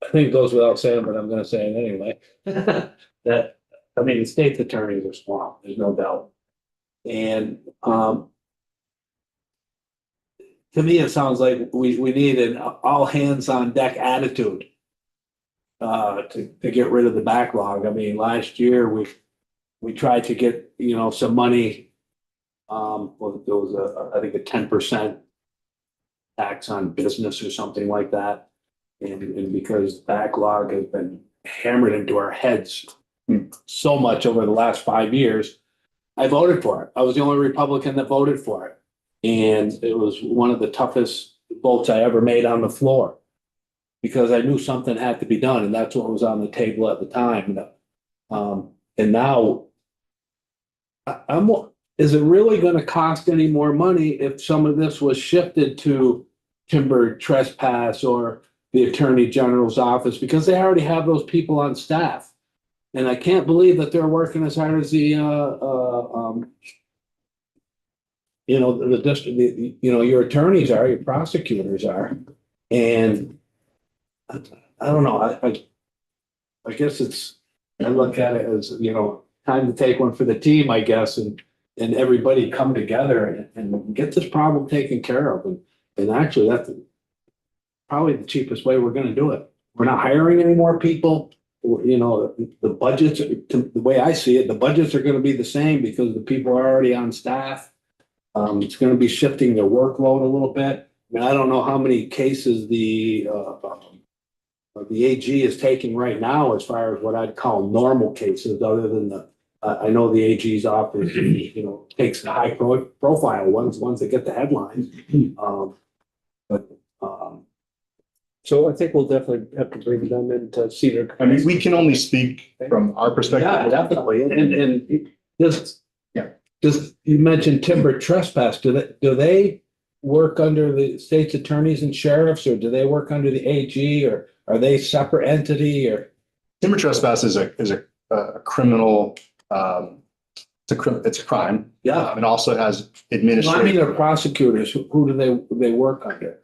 K: I think it goes without saying, but I'm gonna say it anyway. That, I mean, the state's attorneys are swamped, there's no doubt. And, to me, it sounds like we need an all hands on deck attitude. To get rid of the backlog. I mean, last year we tried to get, some money. Well, there was I think a 10% tax on business or something like that. And because backlog has been hammered into our heads so much over the last 5 years, I voted for it. I was the only Republican that voted for it. And it was one of the toughest votes I ever made on the floor, because I knew something had to be done, and that's what was on the table at the time. And now, is it really going to cost any more money if some of this was shifted to timber trespass or the Attorney General's office, because they already have those people on staff? And I can't believe that they're working as hard as the district, your attorneys are, your prosecutors are. And I don't know, I guess I look at it as, time to take one for the team, I guess, and everybody come together and get this problem taken care of. And actually, that's probably the cheapest way we're gonna do it. We're not hiring any more people. The budgets, the way I see it, the budgets are gonna be the same because the people are already on staff. It's gonna be shifting their workload a little bit. I mean, I don't know how many cases the AG is taking right now as far as what I'd call normal cases, other than I know the AG's office, takes the high profile ones that get the headlines.
A: So I think we'll definitely have to bring them in to see their.
J: I mean, we can only speak from our perspective.
K: Yeah, definitely. And just.
J: Yeah.
K: Just, you mentioned timber trespass. Do they work under the state's attorneys and sheriffs, or do they work under the AG, or are they separate entity, or?
J: Timber trespass is a criminal, it's a crime.
K: Yeah.
J: And also has
K: No, I mean,
J: administrative,
K: the prosecutors, who do they work under?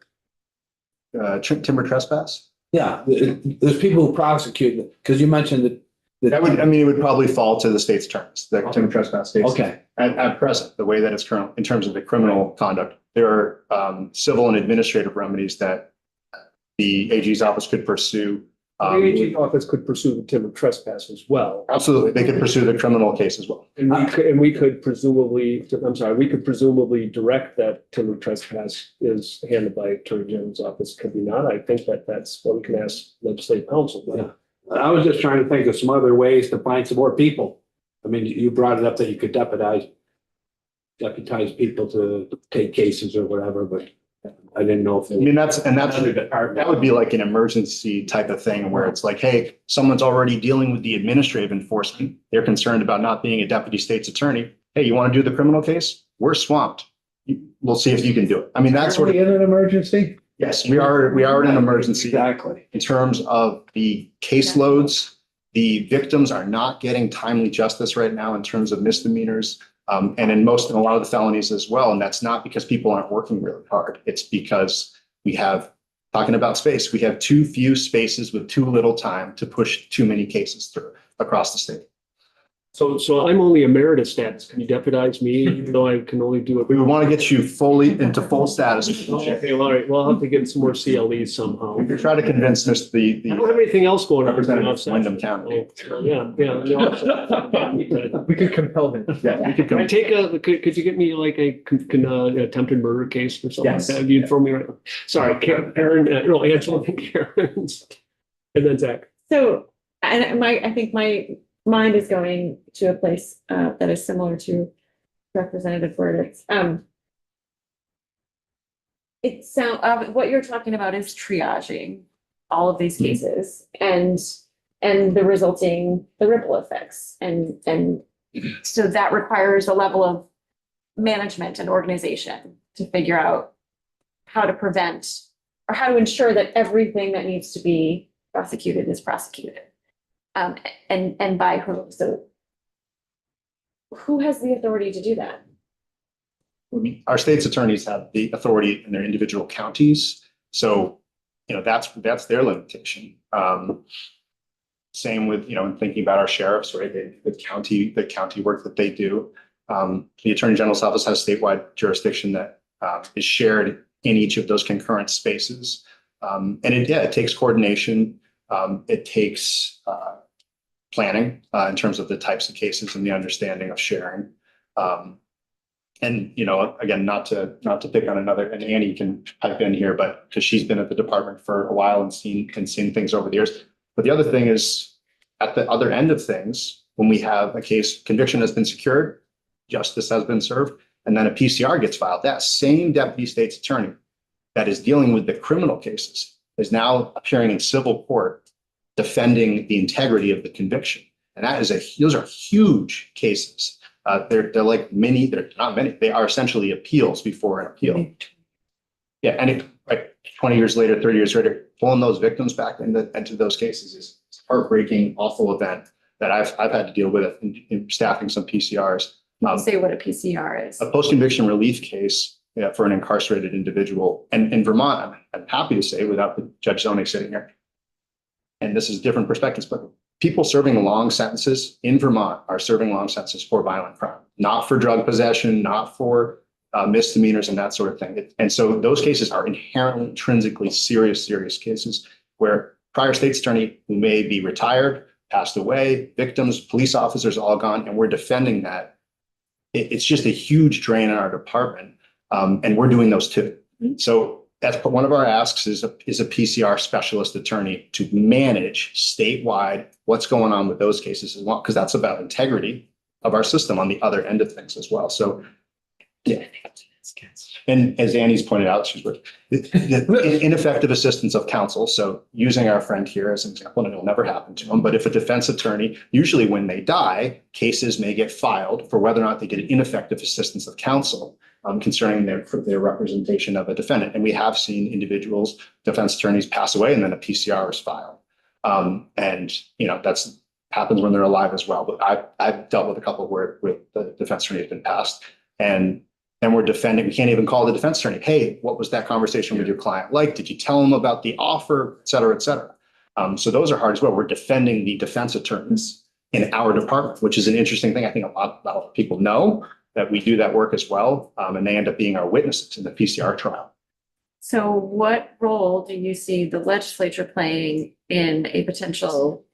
J: timber trespass.
K: Yeah, there's people who prosecute, because you mentioned that.
J: That would, I mean, it would probably fall to the state's attorneys, the timber trespass states.
K: Okay,
J: At present, the way that it's current, in terms of the criminal conduct, there are civil and administrative remedies that the AG's office could pursue.
A: The AG office could pursue the timber trespass as well.
J: Absolutely, they could pursue the criminal case as well.
A: And we could presumably, I'm sorry, we could presumably direct that timber trespass is handled by Attorney General's office. Could we not? I think that's what we can ask legislative council. But
K: yeah. I was just trying to think of some other ways to find some more people. I mean, you brought it up that you could deputize people to take cases or whatever, but I didn't know if.
J: I mean, that would be like an emergency type of thing where it's like, hey, someone's already dealing with the administrative enforcement. They're concerned about not being a deputy state's attorney. Hey, you want to do the criminal case? We're swamped. We'll see if you can do it. I mean, that's sort of.
K: In an emergency?
J: Yes, we are in an emergency.
K: Exactly.
J: In terms of the caseloads, the victims are not getting timely justice right now in terms of misdemeanors. And in a lot of the felonies as well. And that's not because people aren't working really hard. It's because talking about space, we have too few spaces with too little time to push too many cases through across the state.
A: So I'm only emeritus status. Can you deputize me, even though I can only do it?
J: We would want to get you fully into full status.
A: Okay, all right. Well, I'll have to get some more CLEs somehow.
J: We could try to convince this,
A: I don't have anything else going on.
J: representative of Wyndham County.
A: Yeah.
I: We could compel him.
J: Yeah, we could
A: Can I
J: come.
A: could you get me like a attempted murder case or something?
J: Yes.
A: Like that? You'd throw me right. Sorry, Karen, no, Angela and Karen. And then Zach.
E: So, and I think my mind is going to a place that is similar to Representative Burdick's. What you're talking about is triaging all of these cases and the ripple effects. And so that requires a level of management and organization to figure out how to prevent or how to ensure that everything that needs to be prosecuted is prosecuted. And by whom? So who has the authority to do that?
J: Our state's attorneys have the authority in their individual counties. So, that's their limitation. Same with, in thinking about our sheriffs, right? The county work that they do. The Attorney General's office has statewide jurisdiction that is shared in each of those concurrent spaces. And it takes coordination. It takes planning in terms of the types of cases and the understanding of sharing. And, again, not to pick on another, and Annie can pipe in here, but because she's been at the department for a while and seen things over the years. But the other thing is, at the other end of things, when we have a case, conviction has been secured, justice has been served, and then a PCR gets filed, that same deputy state's attorney that is dealing with the criminal cases is now appearing in civil court defending the integrity of the conviction. And those are huge cases. They're like they're not many, they are essentially appeals before an appeal. Yeah, and 20 years later, 30 years later, pulling those victims back into those cases is a heartbreaking, awful event that I've had to deal with in staffing some PCRs.
E: Say what a PCR is.
J: A post-conviction relief case for an incarcerated individual. And in Vermont, I'm happy to say, without Judge Zonig sitting here, and this is different perspectives, but people serving long sentences in Vermont are serving long sentences for violent crime, not for drug possession, not for misdemeanors and that sort of thing. And so those cases are inherently, intrinsically serious cases where prior state's attorney who may be retired, passed away, victims, police officers, all gone, and we're defending that. It's just a huge drain on our department. And we're doing those too. So that's one of our asks is a PCR specialist attorney to manage statewide what's going on with those cases as well, because that's about integrity of our system on the other end of things as well. So, yeah. And as Annie's pointed out, she's with ineffective assistance of counsel. So using our friend here as an example, and it'll never happen to them. But if a defense attorney, usually when they die, cases may get filed for whether or not they get ineffective assistance of counsel concerning their representation of a defendant. And we have seen individuals, defense attorneys pass away and then a PCR is filed. And that's happens when they're alive as well. But I've dealt with a couple where the defense attorney has been passed and we're defending. We can't even call the defense attorney. Hey, what was that conversation with your client like? Did you tell him about the offer, et cetera, et cetera? So those are hard as well. We're defending the defense attorneys in our department, which is an interesting thing. I think a lot of people know that we do that work as well. And they end up being our witnesses in the PCR trial.
E: So what role do you see the legislature playing in a potential,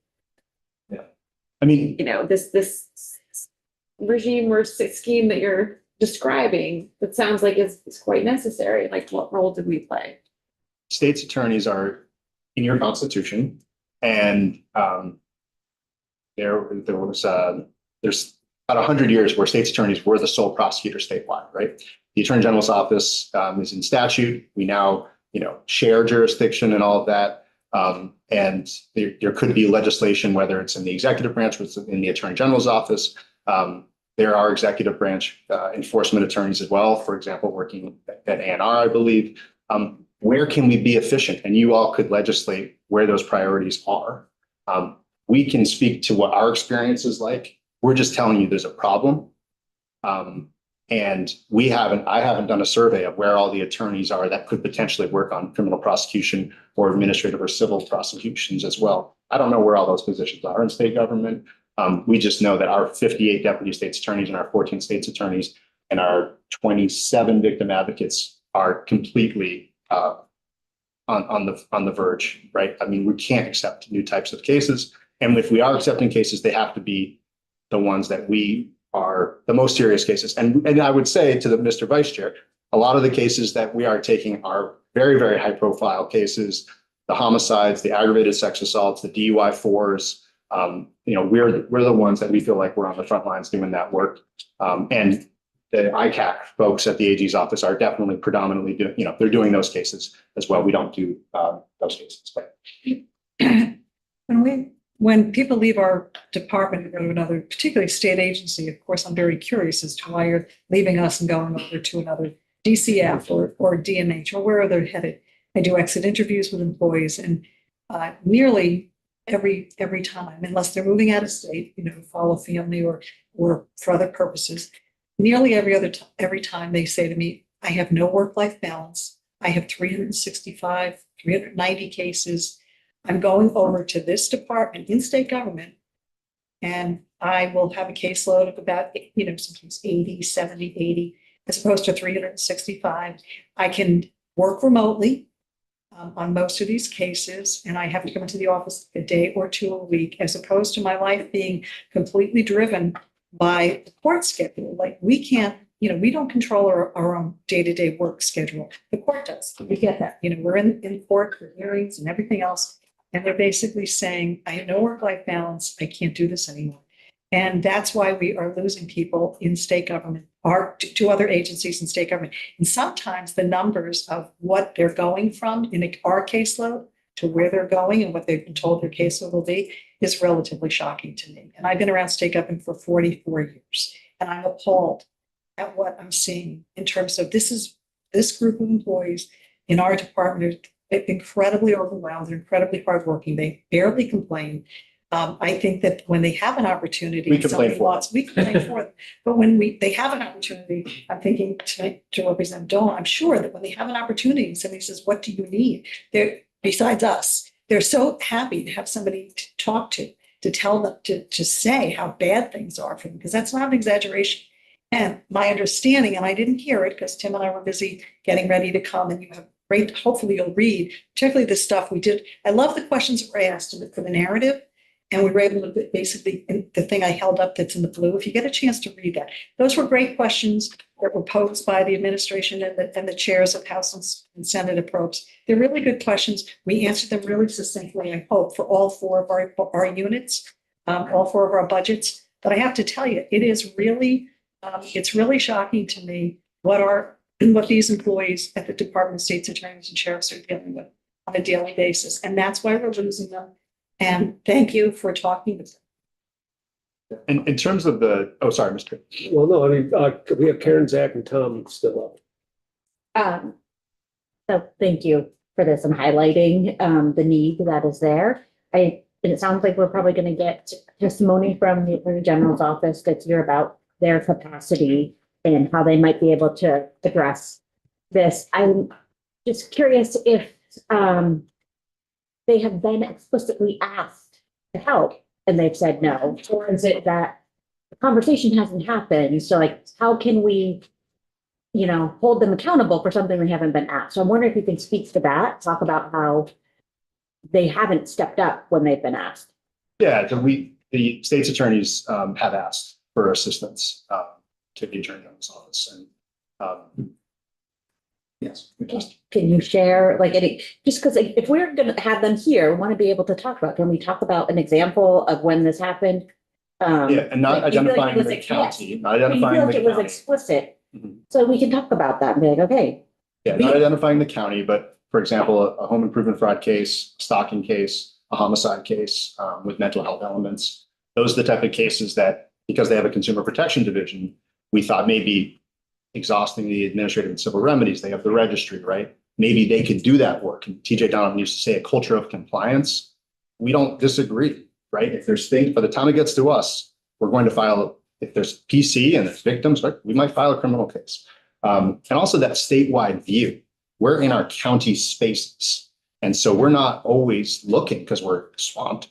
J: I mean,
E: this regime or scheme that you're describing that sounds like it's quite necessary? Like, what role do we play?
J: state's attorneys are in your constitution, and there's about 100 years where state's attorneys were the sole prosecutor statewide, right? The Attorney General's office is in statute. We now, share jurisdiction and all of that. And there could be legislation, whether it's in the executive branch, or it's in the Attorney General's office. There are executive branch enforcement attorneys as well, for example, working at ANR, I believe. Where can we be efficient? And you all could legislate where those priorities are. We can speak to what our experience is like. We're just telling you there's a problem. And I haven't done a survey of where all the attorneys are that could potentially work on criminal prosecution or administrative or civil prosecutions as well. I don't know where all those positions are in state government. We just know that our 58 deputy state's attorneys and our 14 state's attorneys and our 27 victim advocates are completely on the verge, right? I mean, we can't accept new types of cases. And if we are accepting cases, they have to be the ones that we are the most serious cases. And I would say to the Mr. Vice Chair, a lot of the cases that we are taking are very, very high profile cases, the homicides, the aggravated sex assaults, the DUI 4s. We're the ones that we feel like we're on the front lines doing that work. And the ICAC folks at the AG's office are definitely predominantly doing, they're doing those cases as well. We don't do those cases. But
L: when people leave our department and go to another, particularly state agency, of course, I'm very curious as to why you're leaving us and going over to another DCF or DMH or where they're headed. I do exit interviews with employees, and nearly every time, unless they're moving out of state, follow family or for other purposes, nearly every time they say to me, I have no work-life balance. I have 390 cases. I'm going over to this department in state government, and I will have a caseload of about, sometimes 80, 70, 80, as opposed to 365. I can work remotely on most of these cases, and I have to come into the office a day or two a week, as opposed to my life being completely driven by the court schedule. Like we can't, we don't control our own day-to-day work schedule. The court does. We get that. We're in court for hearings and everything else. And they're basically saying, I have no work-life balance. I can't do this anymore. And that's why we are losing people in state government or to other agencies in state government. And sometimes the numbers of what they're going from in our caseload to where they're going and what they've been told their caseload will be is relatively shocking to me. And I've been around state government for 44 years, and I'm appalled at what I'm seeing in terms of this group of employees in our department are incredibly overwhelmed, they're incredibly hardworking, they barely complain. I think that when they have an opportunity,
J: we complain for
L: them. But when they have an opportunity, I'm thinking to Representative Dolan, I'm sure that when they have an opportunity and somebody says, what do you need? Besides us, they're so happy to have somebody to talk to tell them, to say how bad things are for them, because that's not an exaggeration. And my understanding, and I didn't hear it because Tim and I were busy getting ready to come, and you have great, hopefully you'll read, particularly the stuff we did. I love the questions that were asked for the narrative. And we were able to basically, the thing I held up that's in the blue, if you get a chance to read that, those were great questions that were posed by the administration and the chairs of House and Senate approach. They're really good questions. We answered them really succinctly, I hope, for all four of our units, all four of our budgets. But I have to tell you, it is really, it's really shocking to me what our what these employees at the Department of State's attorneys and sheriffs are dealing with on a daily basis. And that's why we're losing them. And thank you for talking with them.
J: And in terms of the, oh, sorry, Mr.
A: Well, no, I mean, we have Karen, Zach, and Tom still up.
D: So thank you for this and highlighting the need that is there. And it sounds like we're probably going to get testimony from the Attorney General's office to hear about their capacity and how they might be able to address this. I'm just curious if they have been explicitly asked to help and they've said no, or is it that the conversation hasn't happened? So like, how can we, hold them accountable for something they haven't been asked? So I'm wondering if you can speak to that, talk about how they haven't stepped up when they've been asked.
J: Yeah, so the state's attorneys have asked for assistance to the Attorney General's office, and yes.
D: Can you share like any, just because if we're going to have them here, we want to be able to talk about, can we talk about an example of when this happened?
J: Yeah, and not
D: like, you feel like
J: identifying
D: it was
J: the county, not
D: You
J: identifying
D: feel like
J: the
D: it was
J: county.
D: explicit,
J: Mhm.
D: so we can talk about that and be like, okay,
J: Yeah, not identifying the county, but for example, a home improvement fraud case, stalking case, a homicide case with mental health elements. Those are the type of cases that, because they have a consumer protection division, we thought maybe exhausting the administrative and civil remedies, they have the registry, right? Maybe they could do that work. And TJ Donovan used to say a culture of compliance. We don't disagree, right? If there's things, by the time it gets to us, we're going to file, if there's PC and there's victims, right, we might file a criminal case. And also that statewide view. We're in our county spaces. And so we're not always looking, because we're swamped,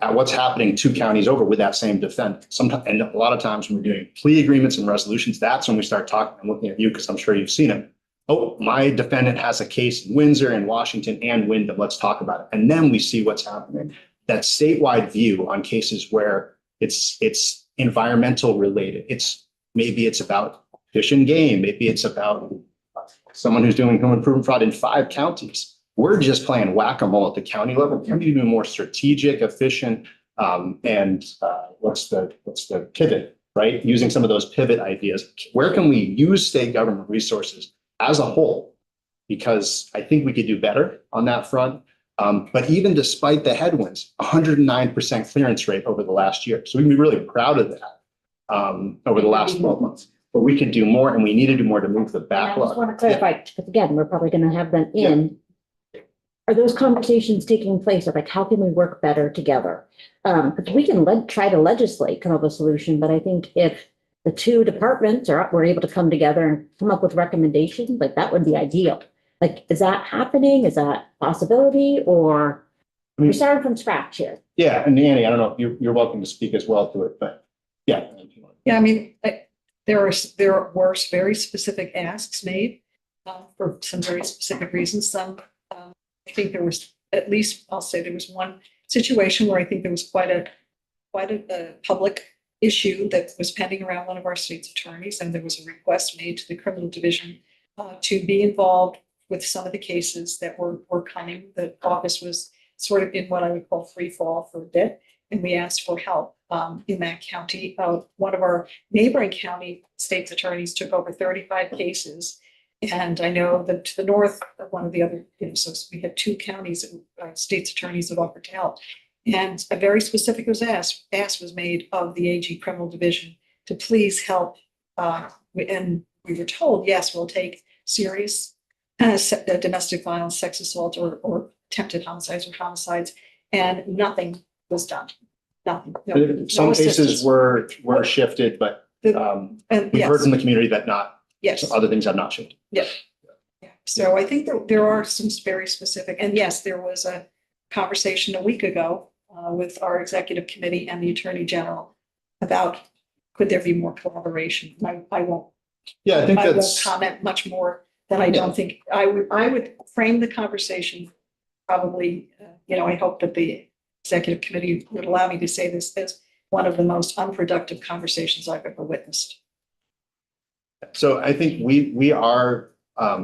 J: at what's happening 2 counties over with that same defendant. Sometimes, and a lot of times when we're doing plea agreements and resolutions, that's when we start talking and looking at you, because I'm sure you've seen it. Oh, my defendant has a case in Windsor and Washington and Wyndham. Let's talk about it. And then we see what's happening. That statewide view on cases where it's environmental related. Maybe it's about fish and game. Maybe it's about someone who's doing home improvement fraud in 5 counties. We're just playing whack-a-mole at the county level. Can we be more strategic, efficient, and what's the pivot, right? Using some of those pivot ideas. Where can we use state government resources as a whole? Because I think we could do better on that front. But even despite the headwinds, 109% clearance rate over the last year. So we can be really proud of that over the last 12 months. But we could do more, and we need to do more to move the
D: and I
J: backlog.
D: just want to clarify, because again, we're probably going to have them in. Are those conversations taking place of like, how can we work better together? Because we can try to legislate, come up with a solution, but I think if the 2 departments were able to come together and come up with recommendations, like that would be ideal. Like, is that happening? Is that a possibility, or we're starting from scratch here?
J: Yeah, and Annie, I don't know, you're welcome to speak as well to it, but yeah.
L: Yeah, I mean, there were very specific asks made for some very specific reasons. Some, I think there was, at least I'll say there was one situation where I think there was quite a public issue that was pending around one of our state's attorneys, and there was a request made to the criminal division to be involved with some of the cases that were coming. The office was sort of in what I would call free fall for a bit, and we asked for help in that county. One of our neighboring county state's attorneys took over 35 cases. And I know that to the north of one of the other, so we had 2 counties, state's attorneys that offered to help. And a very specific ask was made of the AG criminal division to please help. And we were told, yes, we'll take serious domestic violence, sex assault, or attempted homicides or homicides. And nothing was done. Nothing. No
J: Some cases
L: assistance.
J: were shifted, but
L: And
J: we've
L: yes.
J: heard from the community that
L: Yes.
J: other things have not shifted.
L: Yeah. So I think there are some very specific, and yes, there was a conversation a week ago with our executive committee and the Attorney General about could there be more collaboration? I won't.
J: Yeah, I think
L: I won't
J: that's,
L: comment much more than I don't think I would frame the conversation. Probably, I hope that the executive committee would allow me to say this as one of the most unproductive conversations I've ever witnessed.
J: so I think we are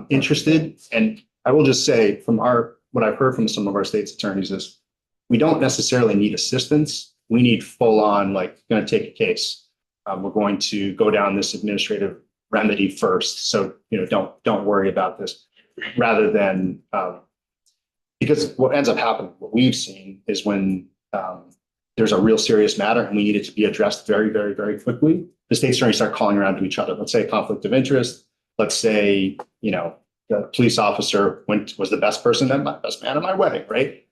J: interested, and I will just say from what I've heard from some of our state's attorneys is we don't necessarily need assistance. We need full on, like, going to take a case. We're going to go down this administrative remedy first. So, don't worry about this, rather than, because what ends up happening, what we've seen is when there's a real serious matter and we need it to be addressed very, very, very quickly, the state attorneys start calling around to each other. Let's say conflict of interest. Let's say, the police officer was the best man at my wedding, right?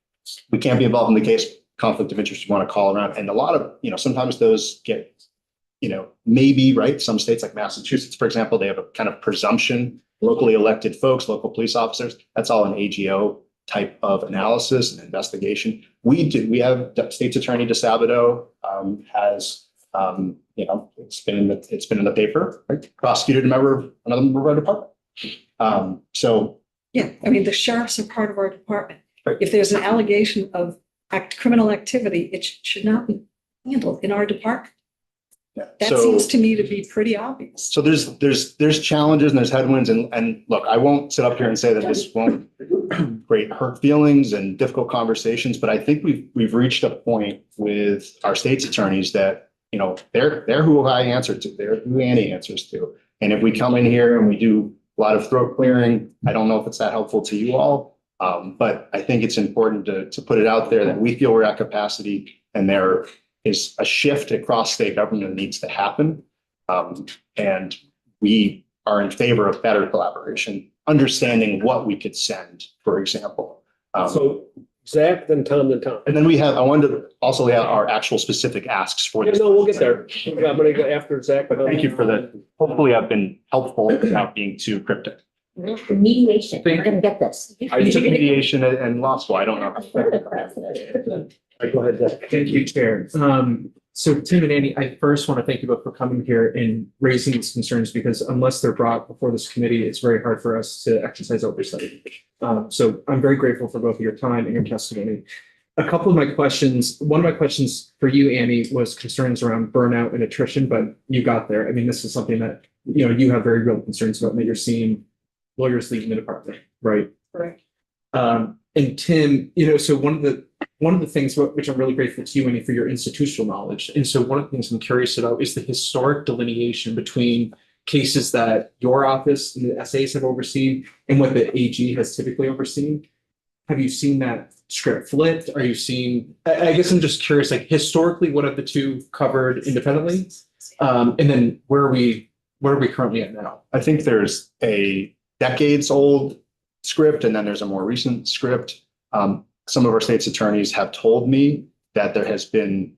J: We can't be involved in the case. Conflict of interest, you want to call around. And a lot of, sometimes those get, maybe, right? Some states like Massachusetts, for example, they have a kind of presumption, locally elected folks, local police officers. That's all an AGO type of analysis and investigation. We have State's Attorney DeSabato has, it's been in the paper, right? Prosecuted another member of our department. So.
L: Yeah, I mean, the sheriffs are part of our department.
J: Right.
L: If there's an allegation of criminal activity, it should not be handled in our department.
J: Yeah.
L: That
J: So-
L: seems to me to be pretty obvious.
J: So there's challenges and there's headwinds, and look, I won't sit up here and say that this won't create hurt feelings and difficult conversations, but I think we've reached a point with our state's attorneys that, they're who I answer to, they're who Annie answers to. And if we come in here and we do a lot of throat clearing, I don't know if it's that helpful to you all. But I think it's important to put it out there that we feel we're at capacity and there is a shift across state government that needs to happen. And we are in favor of better collaboration, understanding what we could send, for example.
A: So Zach, then Tom, then Tom.
J: And then I wanted to also lay out our actual specific asks for
A: Yeah,
J: this.
A: no, we'll get there. I'm gonna go after Zach.
J: But thank you for hopefully I've been helpful without being too cryptic.
D: Mediation, we're gonna get this.
J: I took mediation and law school. I don't know.
A: Go ahead, Zach.
I: Thank you, Chair. So Tim and Annie, I first want to thank you both for coming here and raising these concerns, because unless they're brought before this committee, it's very hard for us to exercise oversight. So I'm very grateful for both of your time and your testimony. A couple of my questions, one of my questions for you, Annie, was concerns around burnout and attrition, but you got there. I mean, this is something that, you have very real concerns about, that you're seeing lawyers leaving the department, right?
L: Correct.
I: And Tim, so one of the things which I'm really grateful to you, Annie, for your institutional knowledge. And so one of the things I'm curious about is the historic delineation between cases that your office and the SAs have overseen and what the AG has typically overseen. Have you seen that script flipped? Are you seeing, I guess I'm just curious, like historically, what have the two covered independently? And then where are we currently at now?
J: I think there's a decades old script and then there's a more recent script. Some of our state's attorneys have told me that there has been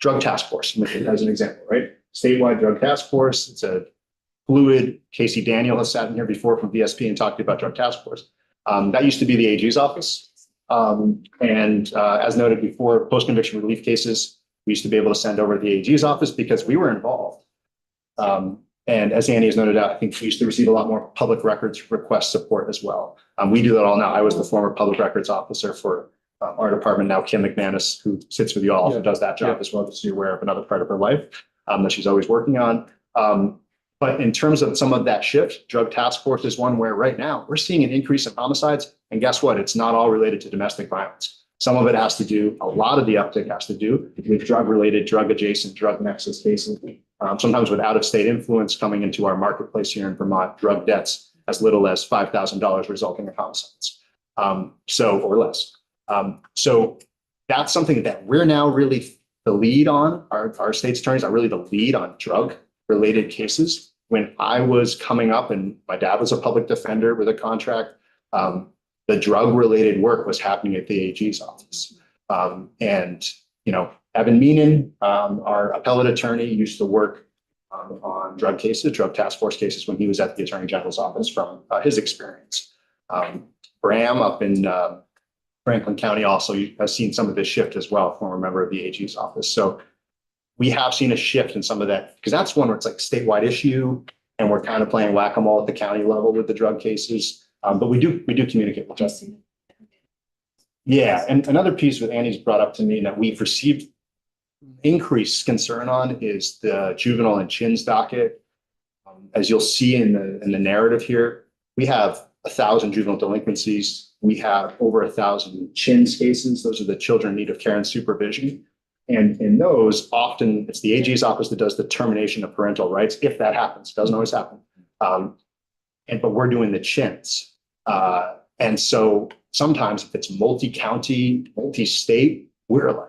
J: drug task force, as an example, right? Statewide drug task force. It's a fluid. Casey Daniel has sat in here before from VSP and talked about drug task force. That used to be the AG's office. And as noted before, post-conviction relief cases, we used to be able to send over to the AG's office because we were involved. And as Annie has noted out, I think we used to receive a lot more public records request support as well. We do that all now. I was the former public records officer for our department. Now Kim McManus, who sits with you all, also does that job as well, just so you're aware of another part of her life that she's always working on. But in terms of some of that shift, drug task force is one where right now we're seeing an increase in homicides. And guess what? It's not all related to domestic violence. Some of it has to do, a lot of the uptick has to do with drug-related, drug-adjacent, drug nexus cases. Sometimes with out-of-state influence coming into our marketplace here in Vermont, drug debts as little as $5,000 resulting in homicides, or less. So that's something that we're now really the lead on. Our state's attorneys are really the lead on drug-related cases. When I was coming up and my dad was a public defender with a contract, the drug-related work was happening at the AG's office. Evan Meenan, our appellate attorney, used to work on drug cases, drug task force cases when he was at the Attorney General's office from his experience. Bram up in Franklin County also has seen some of this shift as well, former member of the AG's office. So we have seen a shift in some of that, because that's one where it's like statewide issue and we're kind of playing whack-a-mole at the county level with the drug cases. But we do communicate with us. Yeah, and another piece that Annie's brought up to me that we've received increased concern on is the juvenile and chins docket. As you'll see in the narrative here, we have 1,000 juvenile delinquencies. We have over 1,000 chins cases. Those are the children in need of care and supervision. And in those, often it's the AG's office that does the termination of parental rights, if that happens. Doesn't always happen. But we're doing the chins. And so sometimes if it's multi-county, multi-state, we're like,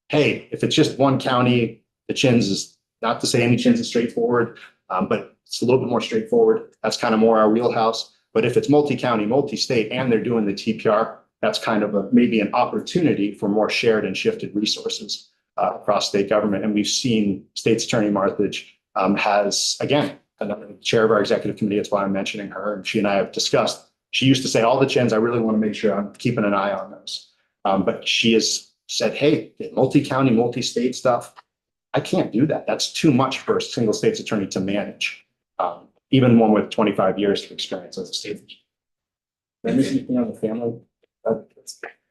J: hey, if it's just one county, the chins is not to say any chins is straightforward, but it's a little bit more straightforward. That's kind of more our wheelhouse. But if it's multi-county, multi-state, and they're doing the TPR, that's kind of maybe an opportunity for more shared and shifted resources across state government. And we've seen State's Attorney Marthage has, again, another chair of our executive committee. That's why I'm mentioning her. And she and I have discussed. She used to say all the chins. I really want to make sure I'm keeping an eye on those. But she has said, hey, multi-county, multi-state stuff, I can't do that. That's too much for a single state's attorney to manage. Even one with 25 years of experience as a state attorney. Did I miss anything on the family?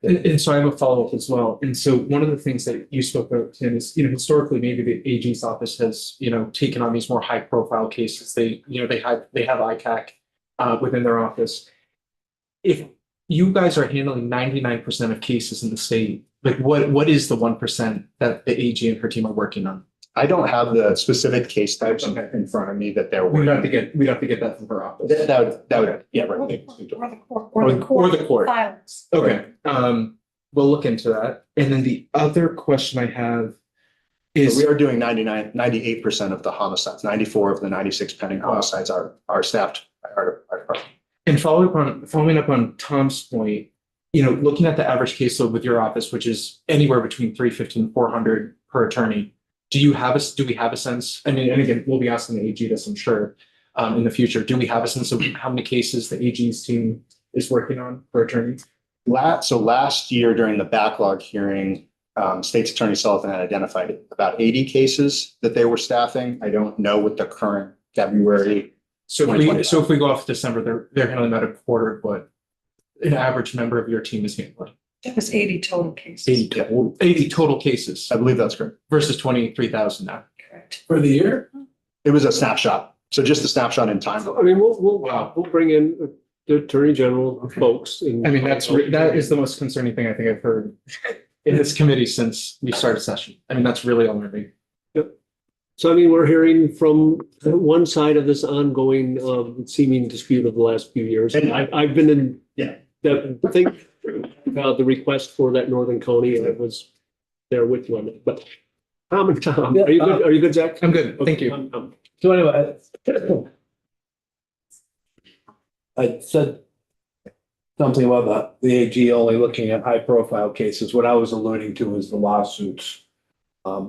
I: And so I have a follow-up as well. And so one of the things that you spoke about, Tim, is, historically, maybe the AG's office has, taken on these more high-profile cases. They have ICAC within their office. If you guys are handling 99% of cases in the state, like what is the 1% that the AG and her team are working on?
J: I don't have the specific case types in front of me that they're
I: We'd
J: working.
I: have to get that from her office.
J: That would, yeah, right.
L: Or the court filings.
I: Okay, we'll look into that. And then the other question I have
J: So
I: is,
J: we are doing 98% of the homicides. 94 of the 96 pending homicides are staffed by our department.
I: and following up on Tom's point, looking at the average caseload with your office, which is anywhere between 350 and 400 per attorney, do we have a sense? I mean, and again, we'll be asking the AG this, I'm sure, in the future. Do we have a sense of how many cases the AG's team is working on per attorney?
J: So last year during the backlog hearing, State's Attorney Sullivan had identified about 80 cases that they were staffing. I don't know what the current February.
I: So if we go off December, they're handling about a quarter of what an average member of your team is handling.
L: That was 80 total cases.
I: 80 total cases
J: I believe that's correct.
I: versus 23,000 now.
L: Correct.
K: For the year?
J: It was a snapshot. So just a snapshot in time.
A: I mean, we'll bring in the Attorney General folks.
I: I mean, that is the most concerning thing I think I've heard in this committee since we started session. I mean, that's really alarming.
A: So, I mean, we're hearing from one side of this ongoing seeming dispute of the last few years. And I've been in the thing, the request for that Northern County, and I was there with you on it. But Tom, are you good? Are you good, Zach?
I: I'm good. Thank you.
K: So anyway, I said something about the AG only looking at high profile cases. What I was alluding to is the lawsuits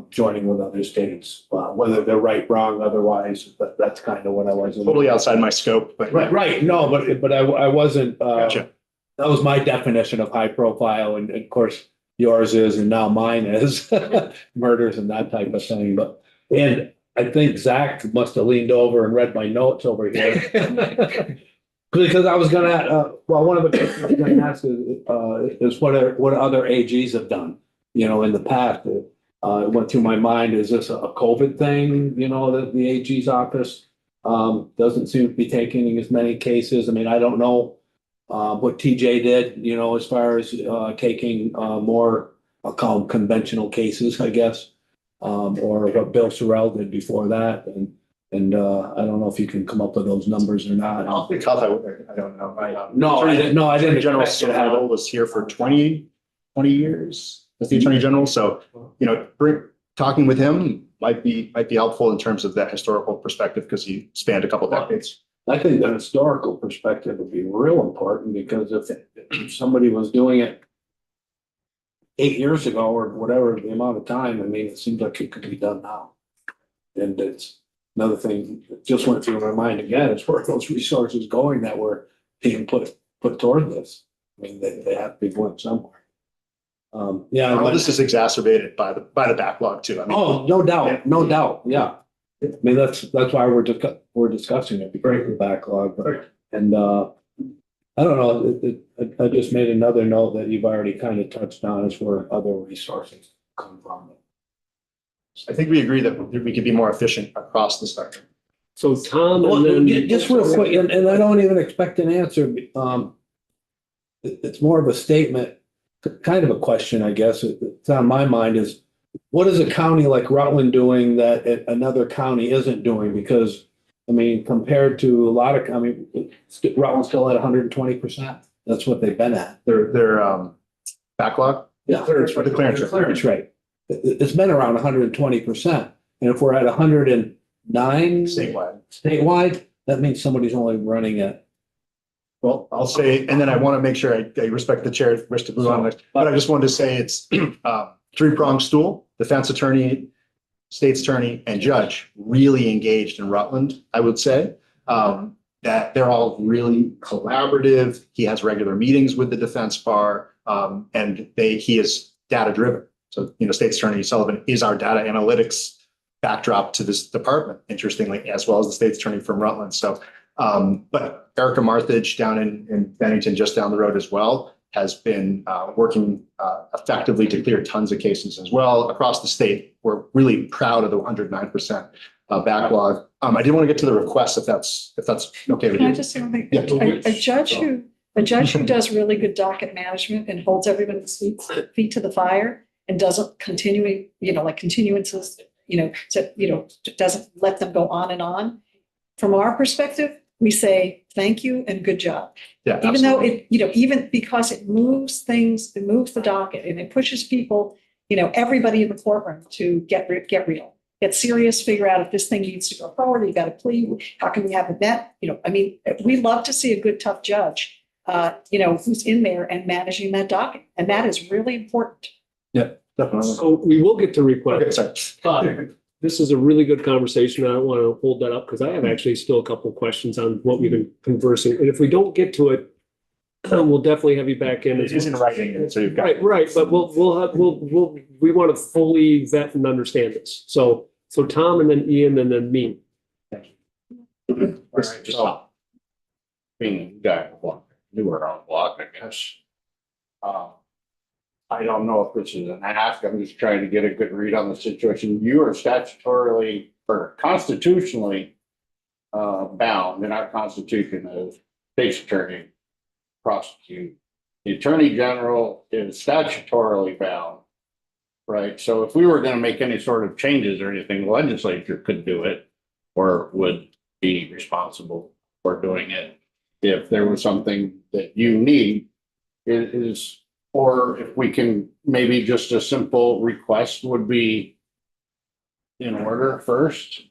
K: joining with other states, whether they're right, wrong, otherwise, but that's kind of what I was.
J: Totally outside my scope, but.
K: Right. No, but I wasn't,
J: Gotcha.
K: that was my definition of high profile. And of course, yours is, and now mine is murders and that type of thing. And I think Zach must have leaned over and read my notes over here. Because I was gonna, one of the questions I was gonna ask is what other AGs have done, in the past. It went through my mind, is this a COVID thing, that the AG's office doesn't seem to be taking as many cases. I mean, I don't know what TJ did, as far as taking more, I'll call them conventional cases, I guess, or what Bill Sorrell did before that. And I don't know if you can come up with those numbers or not.
J: Off the cuff, I don't know.
K: No, I didn't.
J: Attorney General Sorrell was here for 20 years as the Attorney General. So, talking with him might be helpful in terms of that historical perspective, because he spanned a couple decades.
K: I think the historical perspective would be real important, because if somebody was doing it 8 years ago or whatever the amount of time, I mean, it seems like it could be done now. And it's another thing that just went through my mind again, is where those resources going that were being put toward this. I mean, they have to be going somewhere.
J: Well, this is exacerbated by the backlog too. I mean,
K: oh, no doubt, yeah. I mean, that's why we're discussing it, because of the backlog. And I don't know, I just made another note that you've already kind of touched on, is where other resources come from.
J: I think we agree that we could be more efficient across the spectrum.
A: So Tom,
K: Well,
A: and then.
K: just real quick, and I don't even expect an answer. It's more of a statement, kind of a question, I guess. It's on my mind is, what is a county like Rutland doing that another county isn't doing? Because, I mean, compared to a lot of, I mean, Rutland's still at 120%. That's what they've been at.
J: Their backlog.
K: Yeah.
J: Clearance rate.
K: Clearance rate. It's been around 120%. And if we're at 109 statewide, that means somebody's only running at.
J: Well, I'll say, and then I want to make sure I respect the chair, wish to move on, but I just wanted to say it's three-pronged stool, defense attorney, state's attorney, and judge really engaged in Rutland, I would say. That they're all really collaborative. He has regular meetings with the defense bar, and he is data-driven. So, State's Attorney Sullivan is our data analytics backdrop to this department, interestingly, as well as the state's attorney from Rutland. So, but Erica Marthage down in Bennington, just down the road as well, has been working effectively to clear tons of cases as well across the state. We're really proud of the 109% backlog. I did want to get to the request if that's okay with
L: Can I
J: you.
L: just say one thing?
J: Yeah.
L: A judge who does really good docket management and holds everyone's feet to the fire and doesn't continuances, doesn't let them go on and on. From our perspective, we say thank you and good job.
J: Yeah,
L: Even though
J: absolutely.
L: even because it moves things, it moves the docket and it pushes people, everybody in the courtroom to get real, get serious, figure out if this thing needs to go forward, you got a plea, how can we have a net? We love to see a good, tough judge, who's in there and managing that docket. And that is really important.
J: Yeah, definitely.
A: So we will get to requests.
J: Okay, sorry.
A: This is a really good conversation. I don't want to hold that up because I have actually still a couple of questions on what we've been conversing. And if we don't get to it, we'll definitely have you back in.
J: It is in writing, so you've got.
A: Right. But we want to fully vet and understand this. So Tom and then Ian and then me.
M: All right, so being a guy newer on the block, I guess. I don't know if this is an ask, I'm just trying to get a good read on the situation. You are statutorily or constitutionally bound in our constitution as state's attorney, prosecute. The attorney general is statutorily bound, right? So if we were going to make any sort of changes or anything, the legislature could do it or would be responsible for doing it. If there was something that you need, it is. Or if we can, maybe just a simple request would be in order first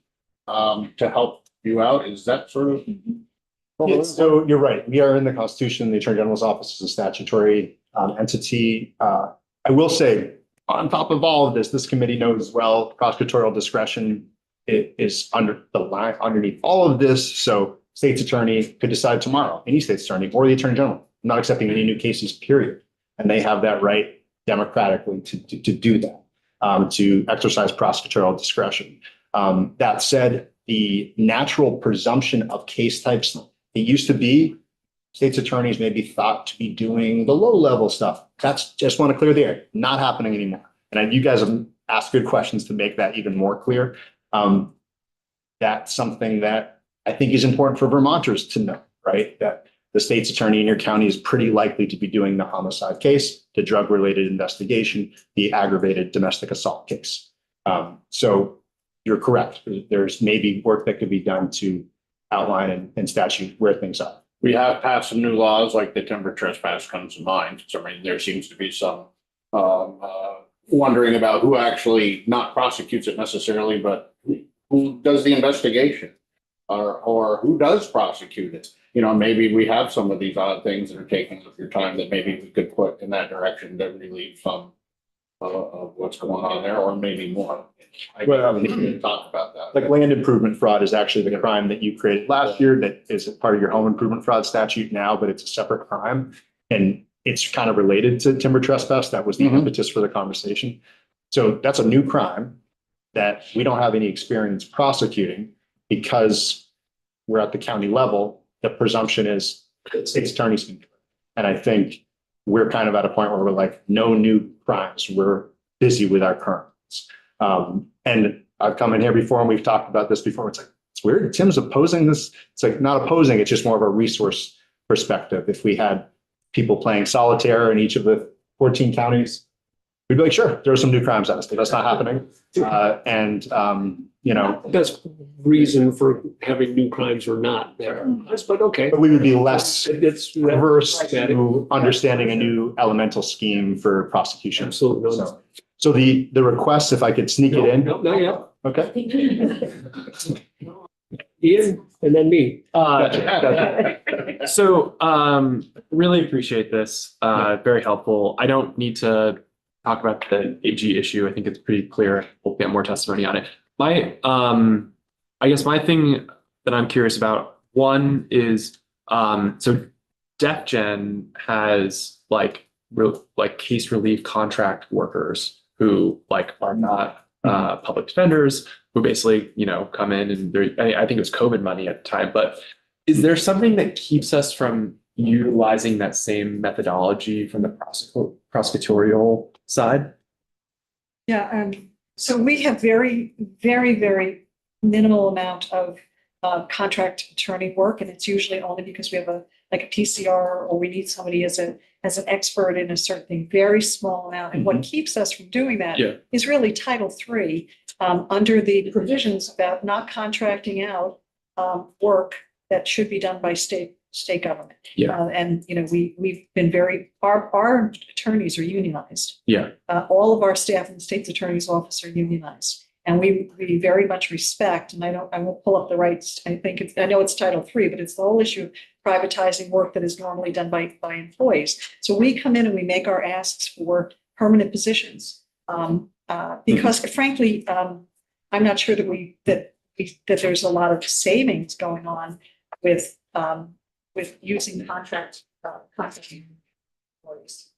M: to help you out. Is that sort of?
J: Yeah, so you're right. We are in the Constitution. The Attorney General's office is a statutory entity. I will say, on top of all of this, this committee knows well prosecutorial discretion is under the line underneath all of this. So state's attorney could decide tomorrow, any state's attorney or the Attorney General, I'm not accepting any new cases, period. And they have that right democratically to do that, to exercise prosecutorial discretion. That said, the natural presumption of case types, it used to be state's attorneys may be thought to be doing the low level stuff. That's just want to clear the air, not happening anymore. And you guys have asked good questions to make that even more clear. That's something that I think is important for Vermonters to know, right? That the state's attorney in your county is pretty likely to be doing the homicide case, the drug-related investigation, the aggravated domestic assault case. So you're correct. There's maybe work that could be done to outline and statute where things are.
M: We have passed some new laws, like the timber trespass comes to mind. So I mean, there seems to be some wondering about who actually not prosecutes it necessarily, but who does the investigation or who does prosecute it. Maybe we have some of these odd things that are taking up your time that maybe we could put in that direction to relieve some of what's going on there, or maybe more. We need to talk about that.
J: Like land improvement fraud is actually the crime that you created last year that is part of your home improvement fraud statute now, but it's a separate crime. And it's kind of related to timber trespass. That was the impetus for the conversation. So that's a new crime that we don't have any experience prosecuting because we're at the county level. The presumption is that state's attorneys can do it. And I think we're kind of at a point where we're like, no new crimes. We're busy with our current ones. And I've come in here before and we've talked about this before. It's like, it's weird. Tim's opposing this. It's like not opposing. It's just more of a resource perspective. If we had people playing solitaire in each of the 14 counties, we'd be like, sure, there are some new crimes on us, but that's not happening.
A: That's reason for having new crimes or not there, but okay.
J: but we would be less
A: It's
J: averse to understanding a new elemental scheme for prosecution.
A: Absolutely.
J: So the request, if I could sneak it in.
A: No, not yet.
J: Okay.
A: Ian and then me.
N: So, really appreciate this. Very helpful. I don't need to talk about the AG issue. I think it's pretty clear. We'll get more testimony on it. I guess my thing that I'm curious about, one is, so DefGen has like case relief contract workers who like are not public defenders, who basically, come in and I think it was COVID money at the time, but is there something that keeps us from utilizing that same methodology from the prosecutorial side?
L: Yeah, so we have very, very, very minimal amount of contract attorney work, and it's usually only because we have a PCR or we need somebody as an expert in a certain thing, very small amount. And what keeps us from doing that is really Title III, under the provisions about not contracting out work that should be done by state government. We've been our attorneys are unionized. All of our staff in the state's attorney's office are unionized. And we very much respect, and I won't pull up the rights. I know it's Title III, but it's the whole issue of privatizing work that is normally done by employees. So we come in and we make our asks for permanent positions. Because frankly, I'm not sure that there's a lot of savings going on with using contract employees.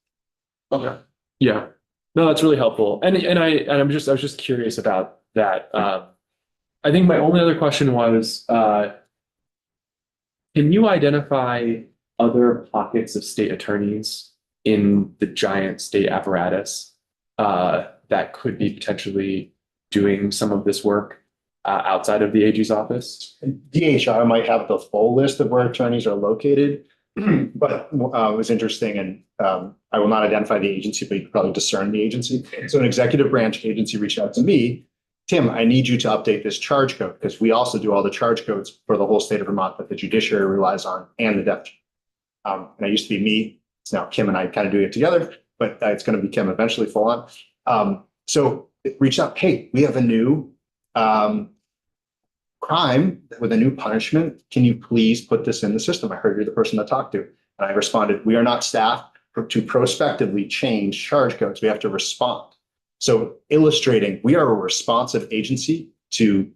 N: Okay. Yeah. No, that's really helpful. And I was just curious about that. I think my only other question was, can you identify other pockets of state attorneys in the giant state apparatus that could be potentially doing some of this work outside of the AG's office?
J: DHR might have the full list of where attorneys are located, but it was interesting, and I will not identify the agency, but you could probably discern the agency. So an executive branch agency reached out to me, Tim, I need you to update this charge code, because we also do all the charge codes for the whole state of Vermont that the judiciary relies on, and the DefGen. And I used to be me. It's now Kim and I kind of doing it together, but it's going to be Kim eventually full on. So it reached out, hey, we have a new crime with a new punishment. Can you please put this in the system? I heard you're the person to talk to. And I responded, we are not staffed to prospectively change charge codes. We have to respond. So illustrating, we are a responsive agency to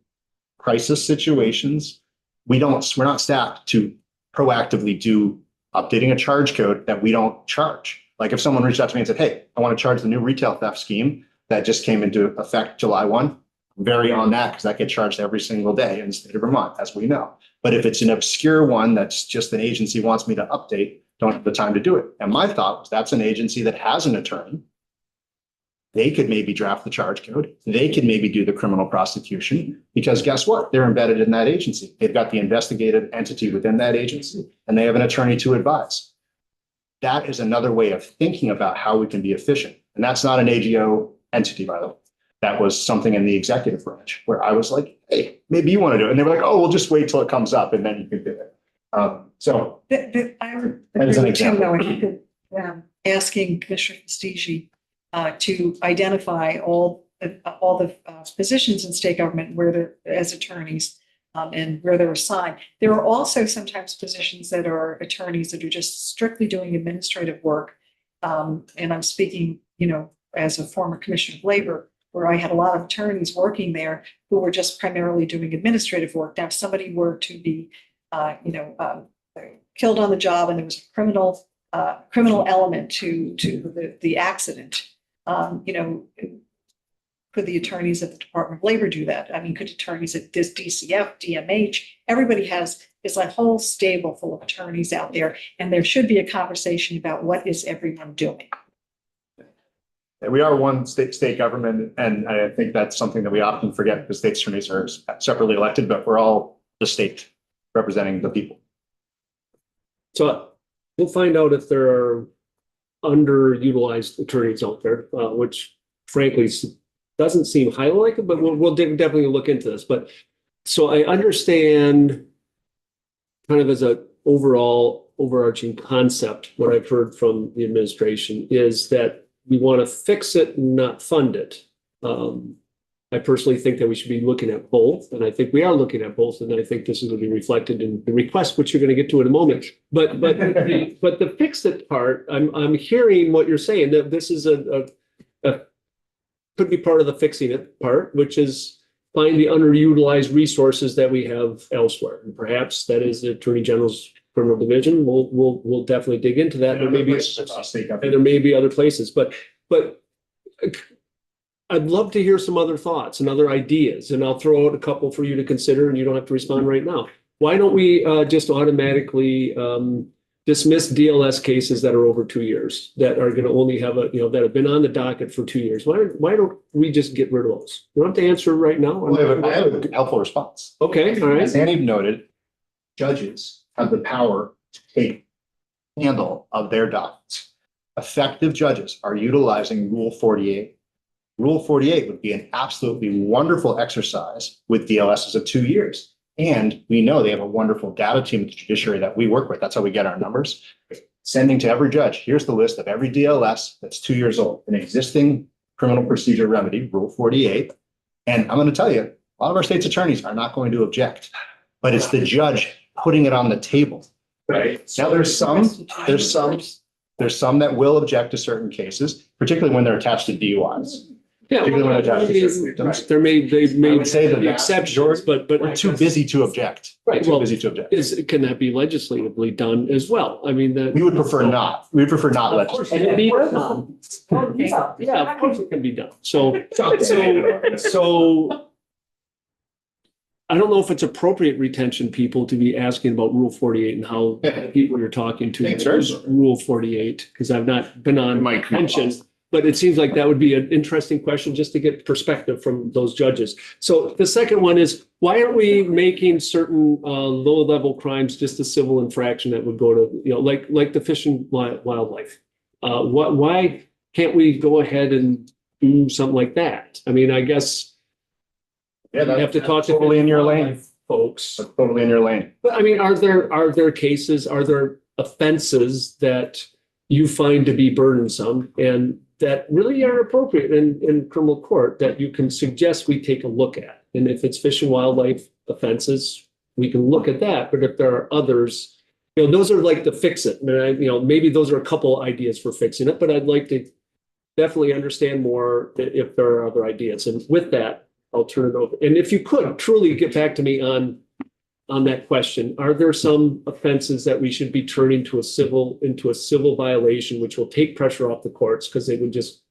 J: crisis situations. We're not staffed to proactively do updating a charge code that we don't charge. Like if someone reached out to me and said, hey, I want to charge the new retail theft scheme that just came into effect July 1, very on that, because that gets charged every single day in the state of Vermont, as we know. But if it's an obscure one that's just an agency wants me to update, don't have the time to do it. And my thought was that's an agency that has an attorney. They could maybe draft the charge code. They could maybe do the criminal prosecution, because guess what? They're embedded in that agency. They've got the investigative entity within that agency, and they have an attorney to advise. That is another way of thinking about how we can be efficient. And that's not an AGO entity, by the way. That was something in the executive branch where I was like, hey, maybe you want to do it. And they were like, oh, we'll just wait till it comes up and then you can do it. So
L: I would
J: that is an
L: agree with Tim,
J: example.
L: though, I think that asking Commissioner Fastigi to identify all the positions in state government where they're as attorneys and where they're assigned. There are also sometimes positions that are attorneys that are just strictly doing administrative work. And I'm speaking, as a former commissioner of labor, where I had a lot of attorneys working there who were just primarily doing administrative work. Now, if somebody were to be, killed on the job and there was a criminal element to the accident, could the attorneys at the Department of Labor do that? I mean, could attorneys at this DCF, DMH, everybody is a whole stable full of attorneys out there, and there should be a conversation about what is everyone doing.
J: We are one state government, and I think that's something that we often forget because state attorneys are separately elected, but we're all the state representing the people.
A: So we'll find out if there are underutilized attorneys out there, which frankly doesn't seem highly likely, but we'll definitely look into this. But so I understand kind of as a overall overarching concept, what I've heard from the administration is that we want to fix it, not fund it. I personally think that we should be looking at both, and I think we are looking at both, and I think this is going to be reflected in the request, which you're going to get to in a moment. But the fix it part, I'm hearing what you're saying, that this is a could be part of the fixing it part, which is find the underutilized resources that we have elsewhere. And perhaps that is the Attorney General's criminal division. We'll definitely dig into that. There may be, and there may be other places, but I'd love to hear some other thoughts and other ideas, and I'll throw out a couple for you to consider, and you don't have to respond right now. Why don't we just automatically dismiss DLS cases that are over 2 years, that are going to only have that have been on the docket for 2 years? Why don't we just get rid of those? You don't have to answer right now.
J: I have a helpful response.
A: Okay, all right.
J: As Annie noted, judges have the power to take handle of their dockets. Effective judges are utilizing Rule 48. Rule 48 would be an absolutely wonderful exercise with DLSs of 2 years. And we know they have a wonderful data team at the judiciary that we work with. That's how we get our numbers. Sending to every judge, here's the list of every DLS that's 2 years old, an existing criminal procedure remedy, Rule 48. And I'm going to tell you, a lot of our state's attorneys are not going to object, but it's the judge putting it on the table. Right. Now there's some that will object to certain cases, particularly when they're attached to DUIs.
A: Yeah,
J: Particularly when they're attached to certain crimes.
A: they may
J: say that
A: be exceptions, but
J: We're too busy to object.
A: Right,
J: Too
A: well,
J: busy to object.
A: can that be legislatively done as well? I mean,
J: We would prefer not. We would prefer not
A: Of course,
J: legislate.
A: yeah, of course it can be done. So I don't know if it's appropriate retention people to be asking about Rule 48 and how the people you're talking to
J: Thanks,
A: use Rule 48, because I've not been on
M: Might come up.
A: pension. But it seems like that would be an interesting question just to get perspective from those judges. So the second one is, why aren't we making certain low-level crimes just a civil infraction that would go to, like the fish and wildlife? Why can't we go ahead and do something like that? I mean, I guess
J: Yeah,
A: you have to talk to
J: totally in your lane,
A: folks.
J: That's totally in your lane.
A: But I mean, are there cases, are there offenses that you find to be burdensome and that really are appropriate in criminal court that you can suggest we take a look at? And if it's fish and wildlife offenses, we can look at that. But if there are others, those are like the fix it. Maybe those are a couple ideas for fixing it, but I'd like to definitely understand more if there are other ideas. And with that, I'll turn it over. And if you could truly get back to me on that question, are there some offenses that we should be turning into a civil violation, which will take pressure off the courts because they would just,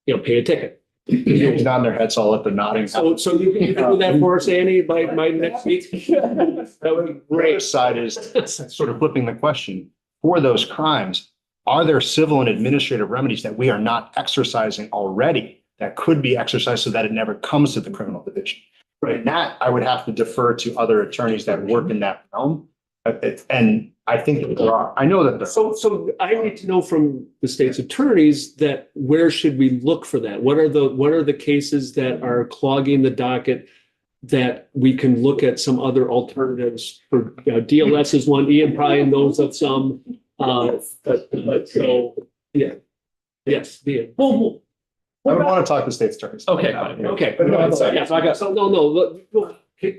A: pay a ticket?
J: He's nodding their heads, so I'll let the nodding.
A: So you can do that for us, Annie, by next week? That would be
J: The other
A: great.
J: side is sort of flipping the question. For those crimes, are there civil and administrative remedies that we are not exercising already that could be exercised so that it never comes to the criminal division?
A: Right.
J: And that I would have to defer to other attorneys that work in that realm. And I think that there are. I know that.
A: So I need to know from the state's attorneys that where should we look for that? What are the cases that are clogging the docket that we can look at some other alternatives for? DLS is one. Ian probably knows of some. So yeah, yes, Ian.
J: I would want to talk to state attorneys.
A: Okay, fine. Okay. No,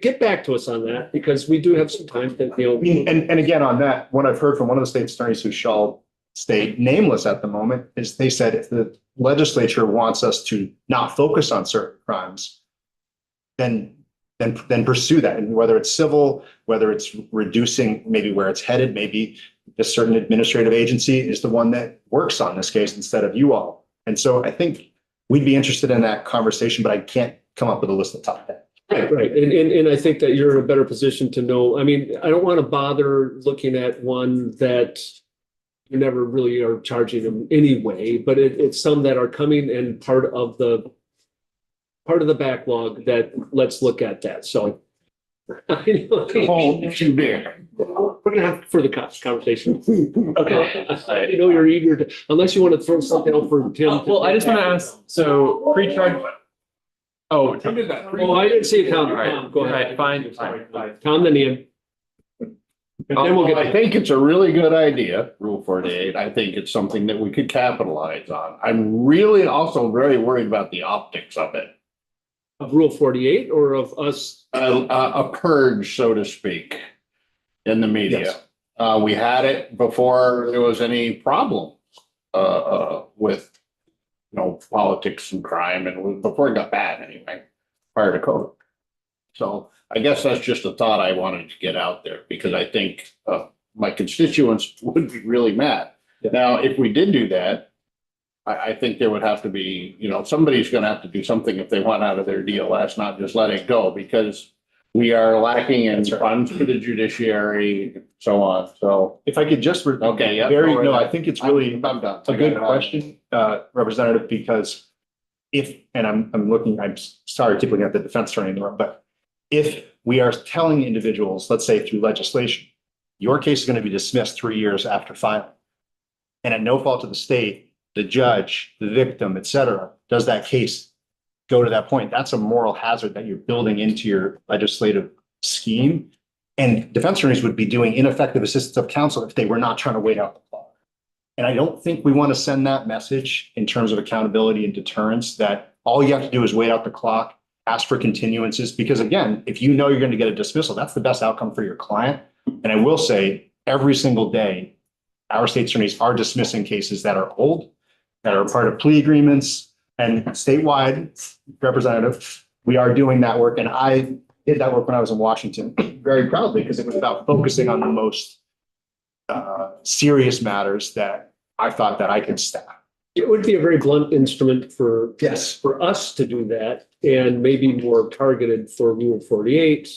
A: get back to us on that because we do have some time to,
J: I mean, and again, on that, what I've heard from one of the state attorneys who shall stay nameless at the moment is they said if the legislature wants us to not focus on certain crimes, then pursue that. And whether it's civil, whether it's reducing maybe where it's headed, maybe a certain administrative agency is the one that works on this case instead of you all. And so I think we'd be interested in that conversation, but I can't come up with a list of top 10.
A: Right. And I think that you're in a better position to know. I mean, I don't want to bother looking at one that you never really are charging them anyway, but it's some that are coming and part of the backlog that let's look at that. So
M: Too big.
A: We're We're gonna have further conversation.
N: Okay.
A: I know you're eager to, unless you want to throw something out for Tim.
N: Well, I just want to ask, so pre-charge. Oh,
M: Tim did that.
A: Oh, I didn't see it, Tom.
N: All right.
A: Tom, go
N: All
A: ahead.
N: right, fine.
A: Tom, then Ian. And then we'll
M: I
A: get,
M: think it's a really good idea, Rule 48. I think it's something that we could capitalize on. I'm really also very worried about the optics of it.
A: of Rule 48 or of us?
M: A purge, so to speak, in the media.
N: Yes.
M: We had it before there was any problem with, politics and crime, and before it got bad anyway, prior to COVID. So I guess that's just a thought I wanted to get out there, because I think my constituents would be really mad. Now, if we did do that, I think there would have to be, somebody's going to have to do something if they want out of their DLS, not just let it go, because we are lacking in funds for the judiciary, and so on. So
J: If I could just,
M: Okay, yeah,
J: very,
M: go right
J: no,
M: ahead.
J: I think it's really
M: I'm done.
J: a good question, Representative, because I'm sorry, keep looking at the defense attorney in the room, but if we are telling individuals, let's say through legislation, your case is going to be dismissed 3 years after filing, and at no fault of the state, the judge, the victim, et cetera, does that case go to that point? That's a moral hazard that you're building into your legislative scheme. And defense attorneys would be doing ineffective assistance of counsel if they were not trying to wait out the clock. And I don't think we want to send that message in terms of accountability and deterrence, that all you have to do is wait out the clock, ask for continuances, because again, if you know you're going to get a dismissal, that's the best outcome for your client. And I will say, every single day, our state attorneys are dismissing cases that are old, that are part of plea agreements, and statewide, Representative, we are doing that work. And I did that work when I was in Washington very proudly, because it was about focusing on the most serious matters that I thought that I could staff.
A: It would be a very blunt instrument for us to do that, and maybe more targeted for Rule 48.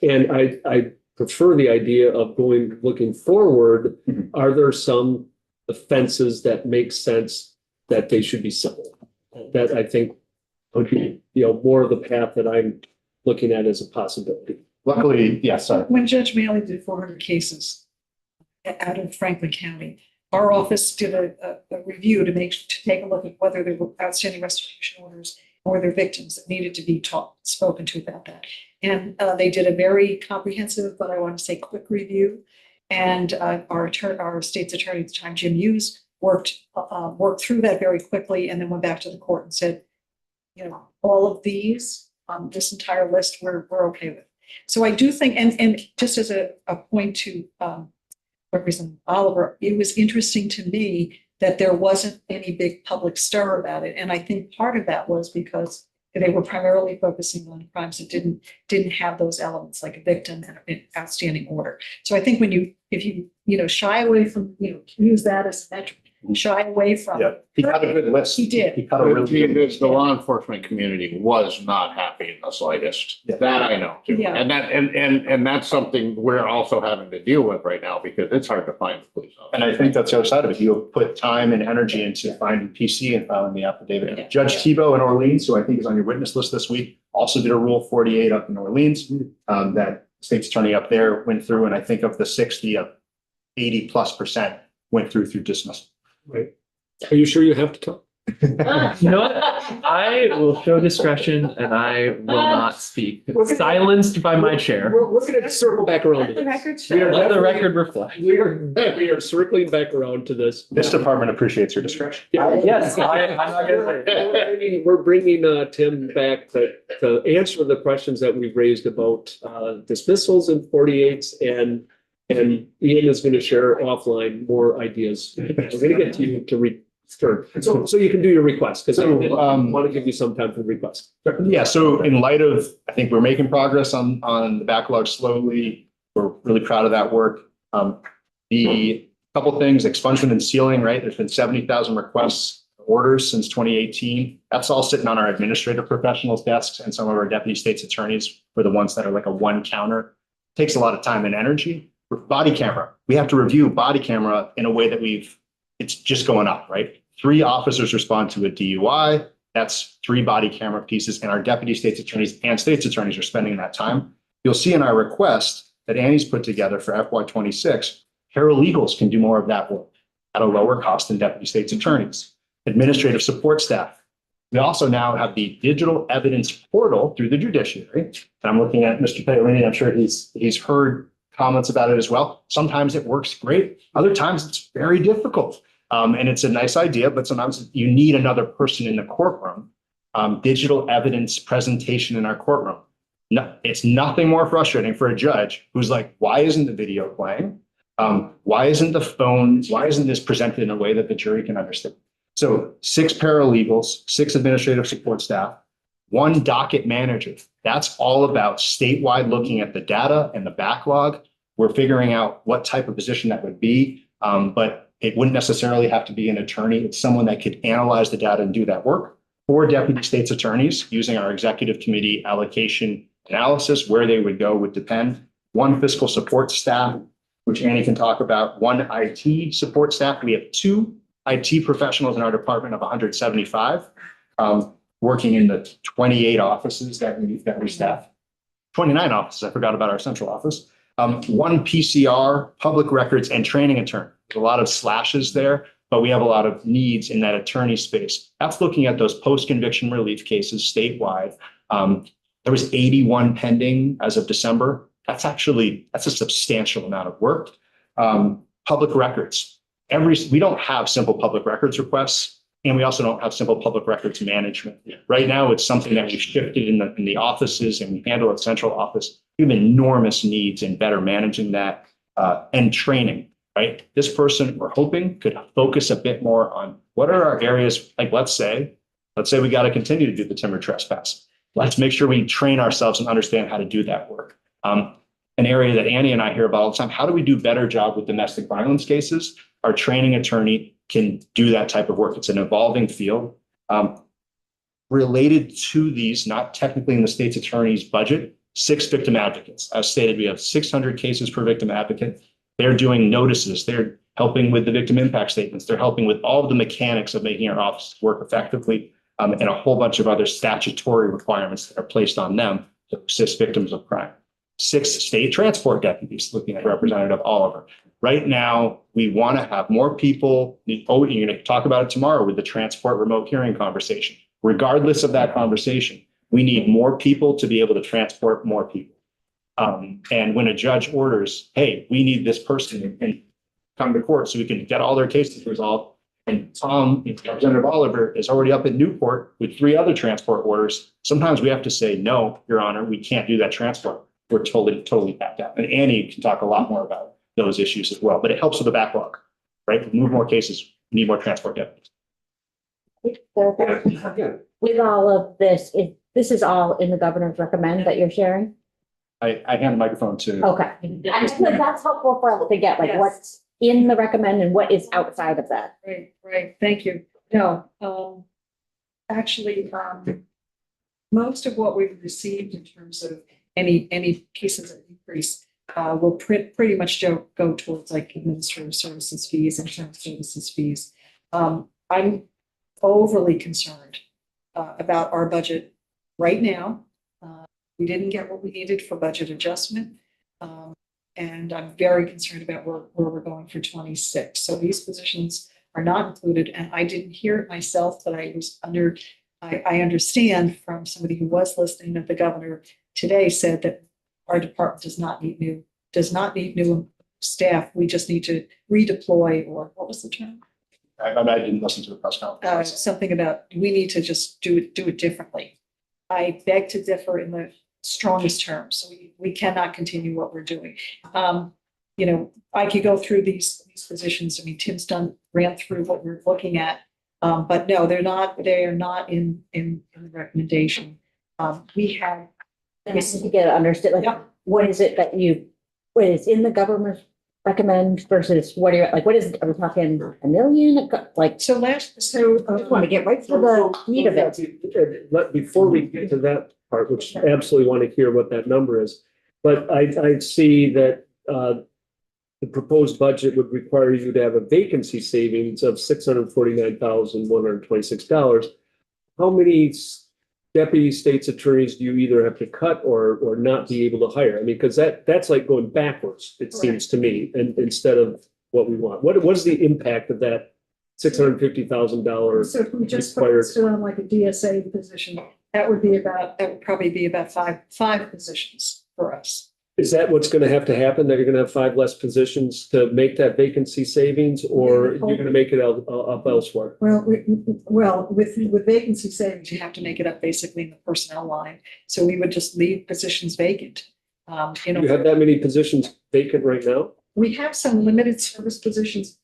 A: And I prefer the idea of looking forward.
J: Mhm.
A: Are there some offenses that make sense that they should be civil? That I think would be, more of the path that I'm looking at as a possibility.
J: Luckily, yes, sorry.
L: When Judge Maley did 400 cases out of Franklin County, our office did a review to take a look at whether there were outstanding restitution orders or there victims that needed to be spoken to about that. And they did a very comprehensive, but I want to say quick review. And our state's attorney at the time, Jim Hughes, worked through that very quickly, and then went back to the court and said, all of these, this entire list, we're okay with. So I do think, and just as a point to Representative Oliver, it was interesting to me that there wasn't any big public stir about it. And I think part of that was because they were primarily focusing on crimes that didn't have those elements, like a victim and an outstanding order. So I think if you shy away from, use that as a metric, shy away from.
J: Yeah, he got a good list.
L: He did.
J: He got a really good list.
M: The law enforcement community was not happy in the slightest.
J: Yeah.
M: That I know too.
L: Yeah.
M: And that's something we're also having to deal with right now, because it's hard to find police officers.
J: And I think that's the other side of it. You have put time and energy into finding PC and filing the affidavit.
L: Yeah.
J: Judge Tebow in Orleans, who I think is on your witness list this week, also did a Rule 48 up in Orleans. That state's attorney up there went through, and I think of the 60, 80+% went through dismissal.
A: Right. Are you sure you have to talk?
N: You know what? I will show discretion and I will not speak. Silenced by my chair.
A: We're going to circle back around to
E: Let the
A: this.
E: record
A: We are
E: show.
N: Let the record reflect.
A: We are circling back around to this.
J: This department appreciates your discretion.
N: Yes, I'm not gonna say.
A: We're bringing Tim back to answer the questions that we've raised about dismissals and 48s, and Ian is going to share offline more ideas. We're going to get to you to return. So you can do your request, because I want to give you some time for the request.
J: Yeah, so in light of, I think we're making progress on the backlog slowly. We're really proud of that work. The couple things, expungement and sealing, right? There's been 70,000 requests, orders since 2018. That's all sitting on our administrative professionals' desks, and some of our deputy state's attorneys were the ones that are like a one counter. Takes a lot of time and energy. With body camera, we have to review body camera in a way that it's just going up, right? 3 officers respond to a DUI. That's 3 body camera pieces, and our deputy state's attorneys and state's attorneys are spending that time. You'll see in our request that Annie's put together for FY 26, paralegals can do more of that work at a lower cost than deputy state's attorneys, administrative support staff. We also now have the digital evidence portal through the judiciary. And I'm looking at Mr. Paolini. I'm sure he's heard comments about it as well. Sometimes it works great. Other times it's very difficult. And it's a nice idea, but sometimes you need another person in the courtroom. Digital evidence presentation in our courtroom. No, it's nothing more frustrating for a judge who's like, why isn't the video playing? Why isn't the phone, why isn't this presented in a way that the jury can understand? So 6 paralegals, 6 administrative support staff, 1 docket manager. That's all about statewide looking at the data and the backlog. We're figuring out what type of position that would be, but it wouldn't necessarily have to be an attorney. It's someone that could analyze the data and do that work. 4 deputy state's attorneys using our executive committee allocation analysis. Where they would go would depend. 1 fiscal support staff, which Annie can talk about. 1 IT support staff. We have 2 IT professionals in our department of 175, working in the 28 offices that we staff. 29 offices. I forgot about our central office. 1 PCR, public records, and training attorney. There's a lot of slashes there, but we have a lot of needs in that attorney space. That's looking at those post-conviction relief cases statewide. There was 81 pending as of December. That's a substantial amount of work. Public records. We don't have simple public records requests, and we also don't have simple public records management. Right now, it's something that we've shifted in the offices and we handle at central office. We have enormous needs in better managing that and training, right? This person, we're hoping, could focus a bit more on what are our areas, like let's say we got to continue to do the timber trespass. Let's make sure we train ourselves and understand how to do that work. An area that Annie and I hear about all the time, how do we do a better job with domestic violence cases? Our training attorney can do that type of work. It's an evolving field. Related to these, not technically in the state's attorney's budget, 6 victim advocates. As stated, we have 600 cases per victim advocate. They're doing notices. They're helping with the victim impact statements. They're helping with all of the mechanics of making our office work effectively, and a whole bunch of other statutory requirements that are placed on them to assist victims of crime. 6 state transport deputies, looking at Representative Oliver. Right now, we want to have more people. Oh, you're going to talk about it tomorrow with the transport remote hearing conversation. Regardless of that conversation, we need more people to be able to transport more people. And when a judge orders, hey, we need this person and come to court so we can get all their cases resolved. And Representative Oliver is already up in Newport with 3 other transport orders. Sometimes we have to say, no, Your Honor, we can't do that transport. We're totally backed out. And Annie can talk a lot more about those issues as well, but it helps with the backlog, right? We move more cases, we need more transport deputies.
D: With all of this, this is all in the governor's recommend that you're sharing?
J: I hand the microphone to.
D: Okay. That's helpful for us to get like what's in the recommend and what is outside of that.
L: Right. Thank you. No, actually, most of what we've received in terms of any pieces of increase will pretty much go towards like administrative services fees, insurance services fees. I'm overly concerned about our budget right now. We didn't get what we needed for budget adjustment. And I'm very concerned about where we're going for 26. So these positions are not included, and I didn't hear it myself, but I understand from somebody who was listening that the governor today said that our department does not need new staff. We just need to redeploy, or what was the term?
J: I didn't listen to the press conference.
L: Something about we need to just do it differently. I beg to differ in the strongest terms. We cannot continue what we're doing. I could go through these positions. I mean, Tim's ran through what we're looking at. But no, they are not in the recommendation. We have.
D: Just to get it understood, like, what is it that what is in the government recommend versus what are we talking $1 million? I just want to get right to the meat of it.
A: Before we get to that part, which I absolutely want to hear what that number is, but I see that the proposed budget would require you to have a vacancy savings of $649,126. How many deputy state's attorneys do you either have to cut or not be able to hire? I mean, because that's like going backwards, it seems to me, and instead of what we want. What is the impact of that $650,000?
L: So if we just
A: required-
L: focused on like a DSA position, that would probably be about five positions for us.
A: Is that what's gonna have to happen? That you're gonna have 5 less positions to make that vacancy savings, or you're gonna make it up elsewhere?
L: Well, with vacancy savings, you have to make it up basically in the personnel line. So we would just leave positions vacant.
A: You have that many positions vacant right now?
L: We have some limited service positions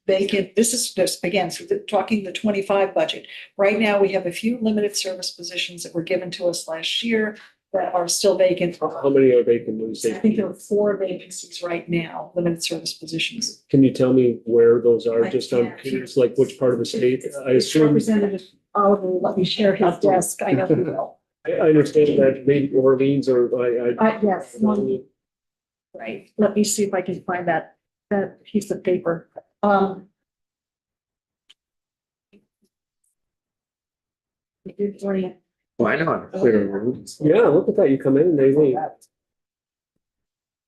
L: vacant. This is just, again, so talking the 25 budget. Right now, we have a few limited service positions that were given to us last year that are still vacant.
A: How many are vacant? When you
L: I
A: say,
L: think there are 4 vacancies right now, limited service positions.
A: can you tell me where those are?
L: I
A: Just on
L: can't.
A: curious, like which part of the state? I
L: It's
A: assume,
L: Representative Oliver, let me share his desk. I know he will.
A: I understand that maybe Orleans or
L: Yes, right. Let me see if I can find that piece of paper.
H: Why not?
A: Yeah, look at that. You come in and they leave.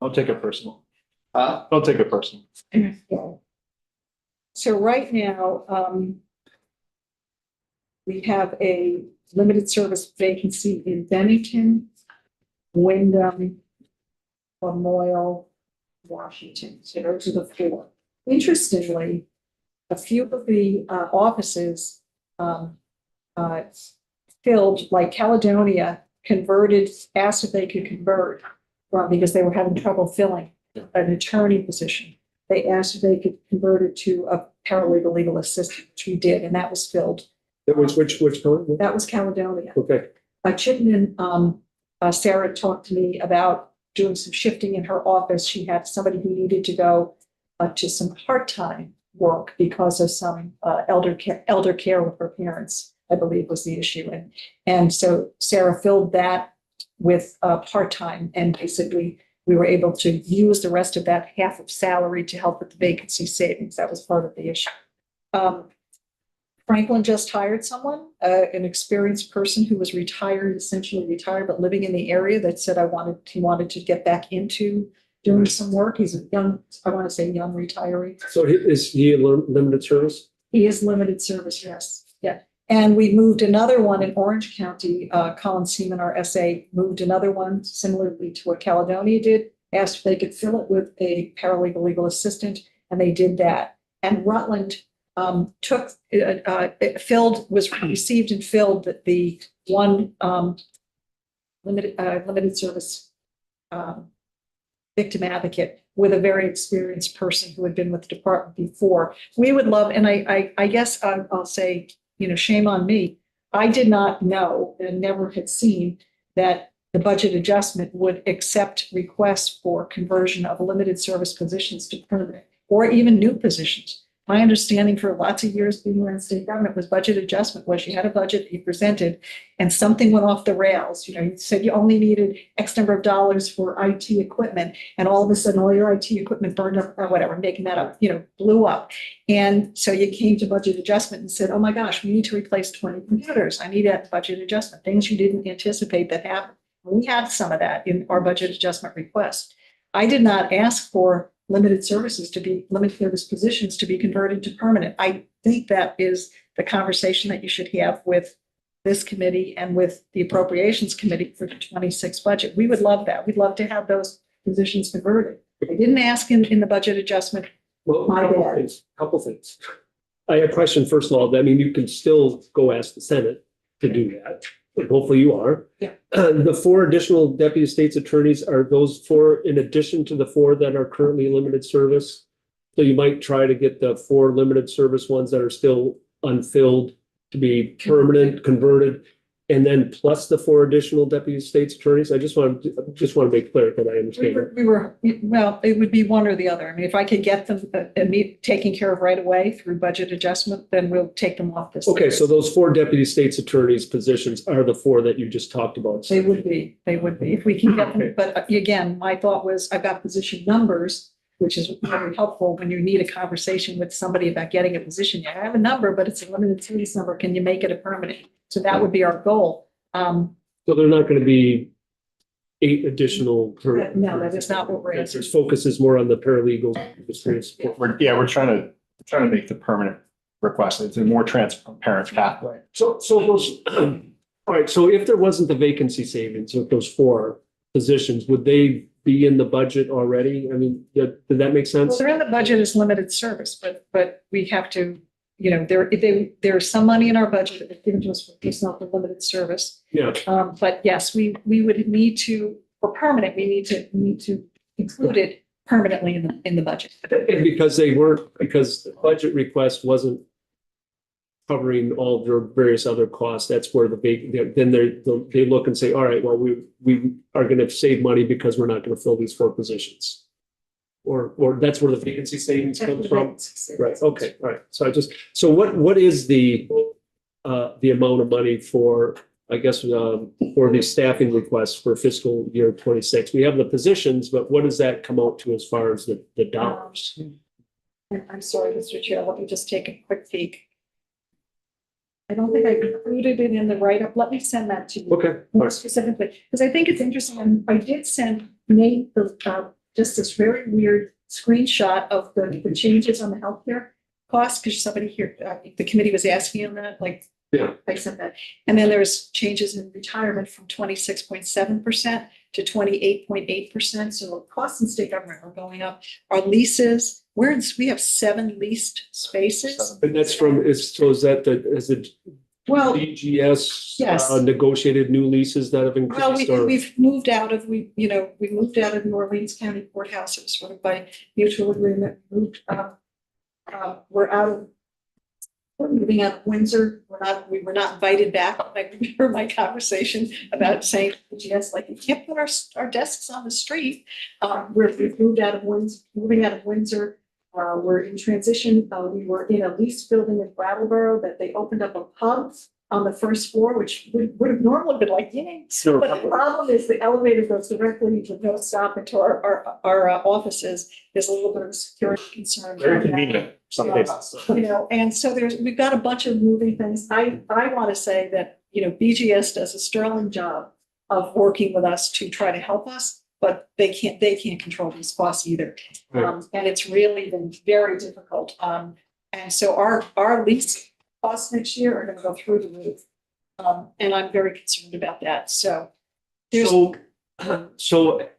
I: Don't take it personal. Don't take it personal.
L: So right now, we have a limited service vacancy in Bennington, Wyndham, Lamoille, Washington. So those are the 4. Interestingly, a few of the offices filled, like Caledonia, converted, asked if they could convert because they were having trouble filling an attorney position. They asked if they could convert it to a paralegal legal assistant, which we did, and that was filled.
A: That was which one?
L: That was Caledonia.
A: Okay.
L: Chittenden, Sarah talked to me about doing some shifting in her office. She had somebody who needed to go to some part-time work because of some elder care with her parents, I believe was the issue. And so Sarah filled that with part-time, and basically we were able to use the rest of that half of salary to help with the vacancy savings. That was part of the issue. Franklin just hired someone, an experienced person who was retired, essentially retired, but living in the area, that said he wanted to get back into doing some work. He's a young, I want to say young retiree.
A: So is he a limited service?
L: He is limited service, yes. Yeah. And we moved another one in Orange County. Colin Seaman, our SA, moved another one similarly to what Caledonia did, asked if they could fill it with a paralegal legal assistant, and they did that. And Rutland received and filled the one limited service victim advocate with a very experienced person who had been with the department before. We would love, and I guess I'll say, shame on me. I did not know and never had seen that the budget adjustment would accept requests for conversion of limited service positions to permanent or even new positions. My understanding for lots of years being around state government was budget adjustment was you had a budget that you presented and something went off the rails. You said you only needed X number of dollars for IT equipment, and all of a sudden all your IT equipment burned up or whatever, making that up, blew up. And so you came to budget adjustment and said, oh my gosh, we need to replace 20 computers. I need that budget adjustment, things you didn't anticipate that happened. We had some of that in our budget adjustment request. I did not ask for limited service positions to be converted to permanent. I think that is the conversation that you should have with this committee and with the appropriations committee for the 26 budget. We would love that. We'd love to have those positions converted. I didn't ask in the budget adjustment.
A: Well,
L: My bad.
A: couple things. I have a question. First of all, I mean, you can still go ask the Senate to do that. Hopefully you are.
L: Yeah.
A: The 4 additional deputy state's attorneys, are those 4 in addition to the 4 that are currently limited service? So you might try to get the 4 limited service ones that are still unfilled to be permanent, converted, and then plus the 4 additional deputy state's attorneys. I just want to make clear that I understand.
L: Well, it would be one or the other. I mean, if I could get them taken care of right away through budget adjustment, then we'll take them off this.
A: Okay,
L: list.
A: so those 4 deputy state's attorneys positions are the 4 that you just talked about.
L: They would be, if we can get them. But again, my thought was I've got position numbers, which is very helpful when you need a conversation with somebody about getting a position. I have a number, but it's a limited service number. Can you make it a permanent? So that would be our goal.
A: So they're not gonna be 8 additional.
L: No, that is not what we're asking.
A: This focus is more on the paralegal.
J: We're trying to make the permanent request. It's a more transparent pathway.
A: So those, all right, so if there wasn't the vacancy savings of those 4 positions, would they be in the budget already? I mean, did that make
L: Well,
A: sense?
L: they're in the budget as limited service, but we have to, you know, there's some money in our budget that was given to us for personnel for limited service.
A: Yeah,
L: But yes, we would need to, for permanent, we need to include it permanently in the budget.
A: and because the budget request wasn't covering all their various other costs, that's where then they look and say, all right, well, we are gonna save money because we're not gonna fill these 4 positions. Or that's where the vacancy savings comes from? Right, okay, all right. So what is the amount of money for, I guess, for the staffing requests for fiscal year 26? We have the positions, but what does that come out to as far as the dollars?
L: And I'm sorry, Mr. Chair, let me just take a quick peek. I don't think I included it in the write-up. Let me send that to you.
A: Okay, all
L: More
A: right.
L: specifically, because I think it's interesting, and I did send Nate just this very weird screenshot of the changes on the healthcare costs, because somebody here, the committee was asking him that, like,
A: Yeah.
L: I sent that. And then there's changes in retirement from 26.7% to 28.8%. So costs in state government are going up. Our leases, we have 7 leased spaces.
A: And that's is that is it
L: Well,
A: DGS
L: Yes.
A: Negotiated new leases that have
L: Well,
A: increased or?
L: we've moved out of, we moved out of New Orleans County Courthouse. It was sort of by mutual agreement. We're moving out of Windsor. We were not invited back. I remember my conversation about saying, yes, like, you can't put our desks on the street. We've moved out of moving out of Windsor. We're in transition. We were in a leased building in Brattleboro that they opened up a pub on the first floor, which would have normally been like, yay.
A: Sure.
L: But the problem is the elevator goes directly with no stop into our offices. There's a little bit of a security concern.
J: Very convenient, some cases.
L: You know, and so we've got a bunch of moving things. I want to say that, you know, BGS does a sterling job of working with us to try to help us, but they can't control these costs either.
A: Right.
L: And it's really been very difficult. And so our lease costs next year are going to go through the roof. And I'm very concerned about that. So
A: So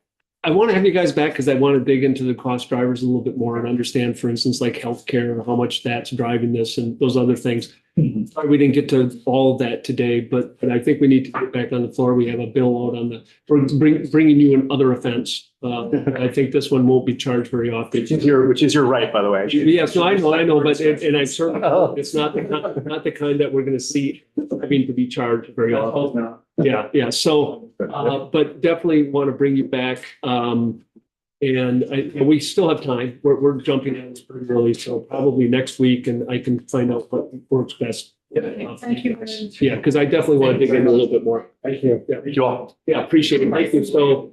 A: I want to have you guys back because I want to dig into the cost drivers a little bit more and understand, for instance, like healthcare, how much that's driving this and those other things. Sorry, we didn't get to all of that today, but I think we need to get back on the floor. We have a bill out on we're bringing you an other offense. I think this one won't be charged very often.
J: Which is your right, by the way.
A: Yes, no, I know, but and I certainly, it's not the kind that we're going to see having to be charged very often. Yeah. So, but definitely want to bring you back. And we still have time. We're jumping on this pretty early, so probably next week, and I can find out what works best.
L: thank you very much.
A: Yeah, because I definitely want to dig in a little bit more.
J: Thank you.
A: Yeah,
J: Thank you all.
A: yeah, appreciate it. Thank you. So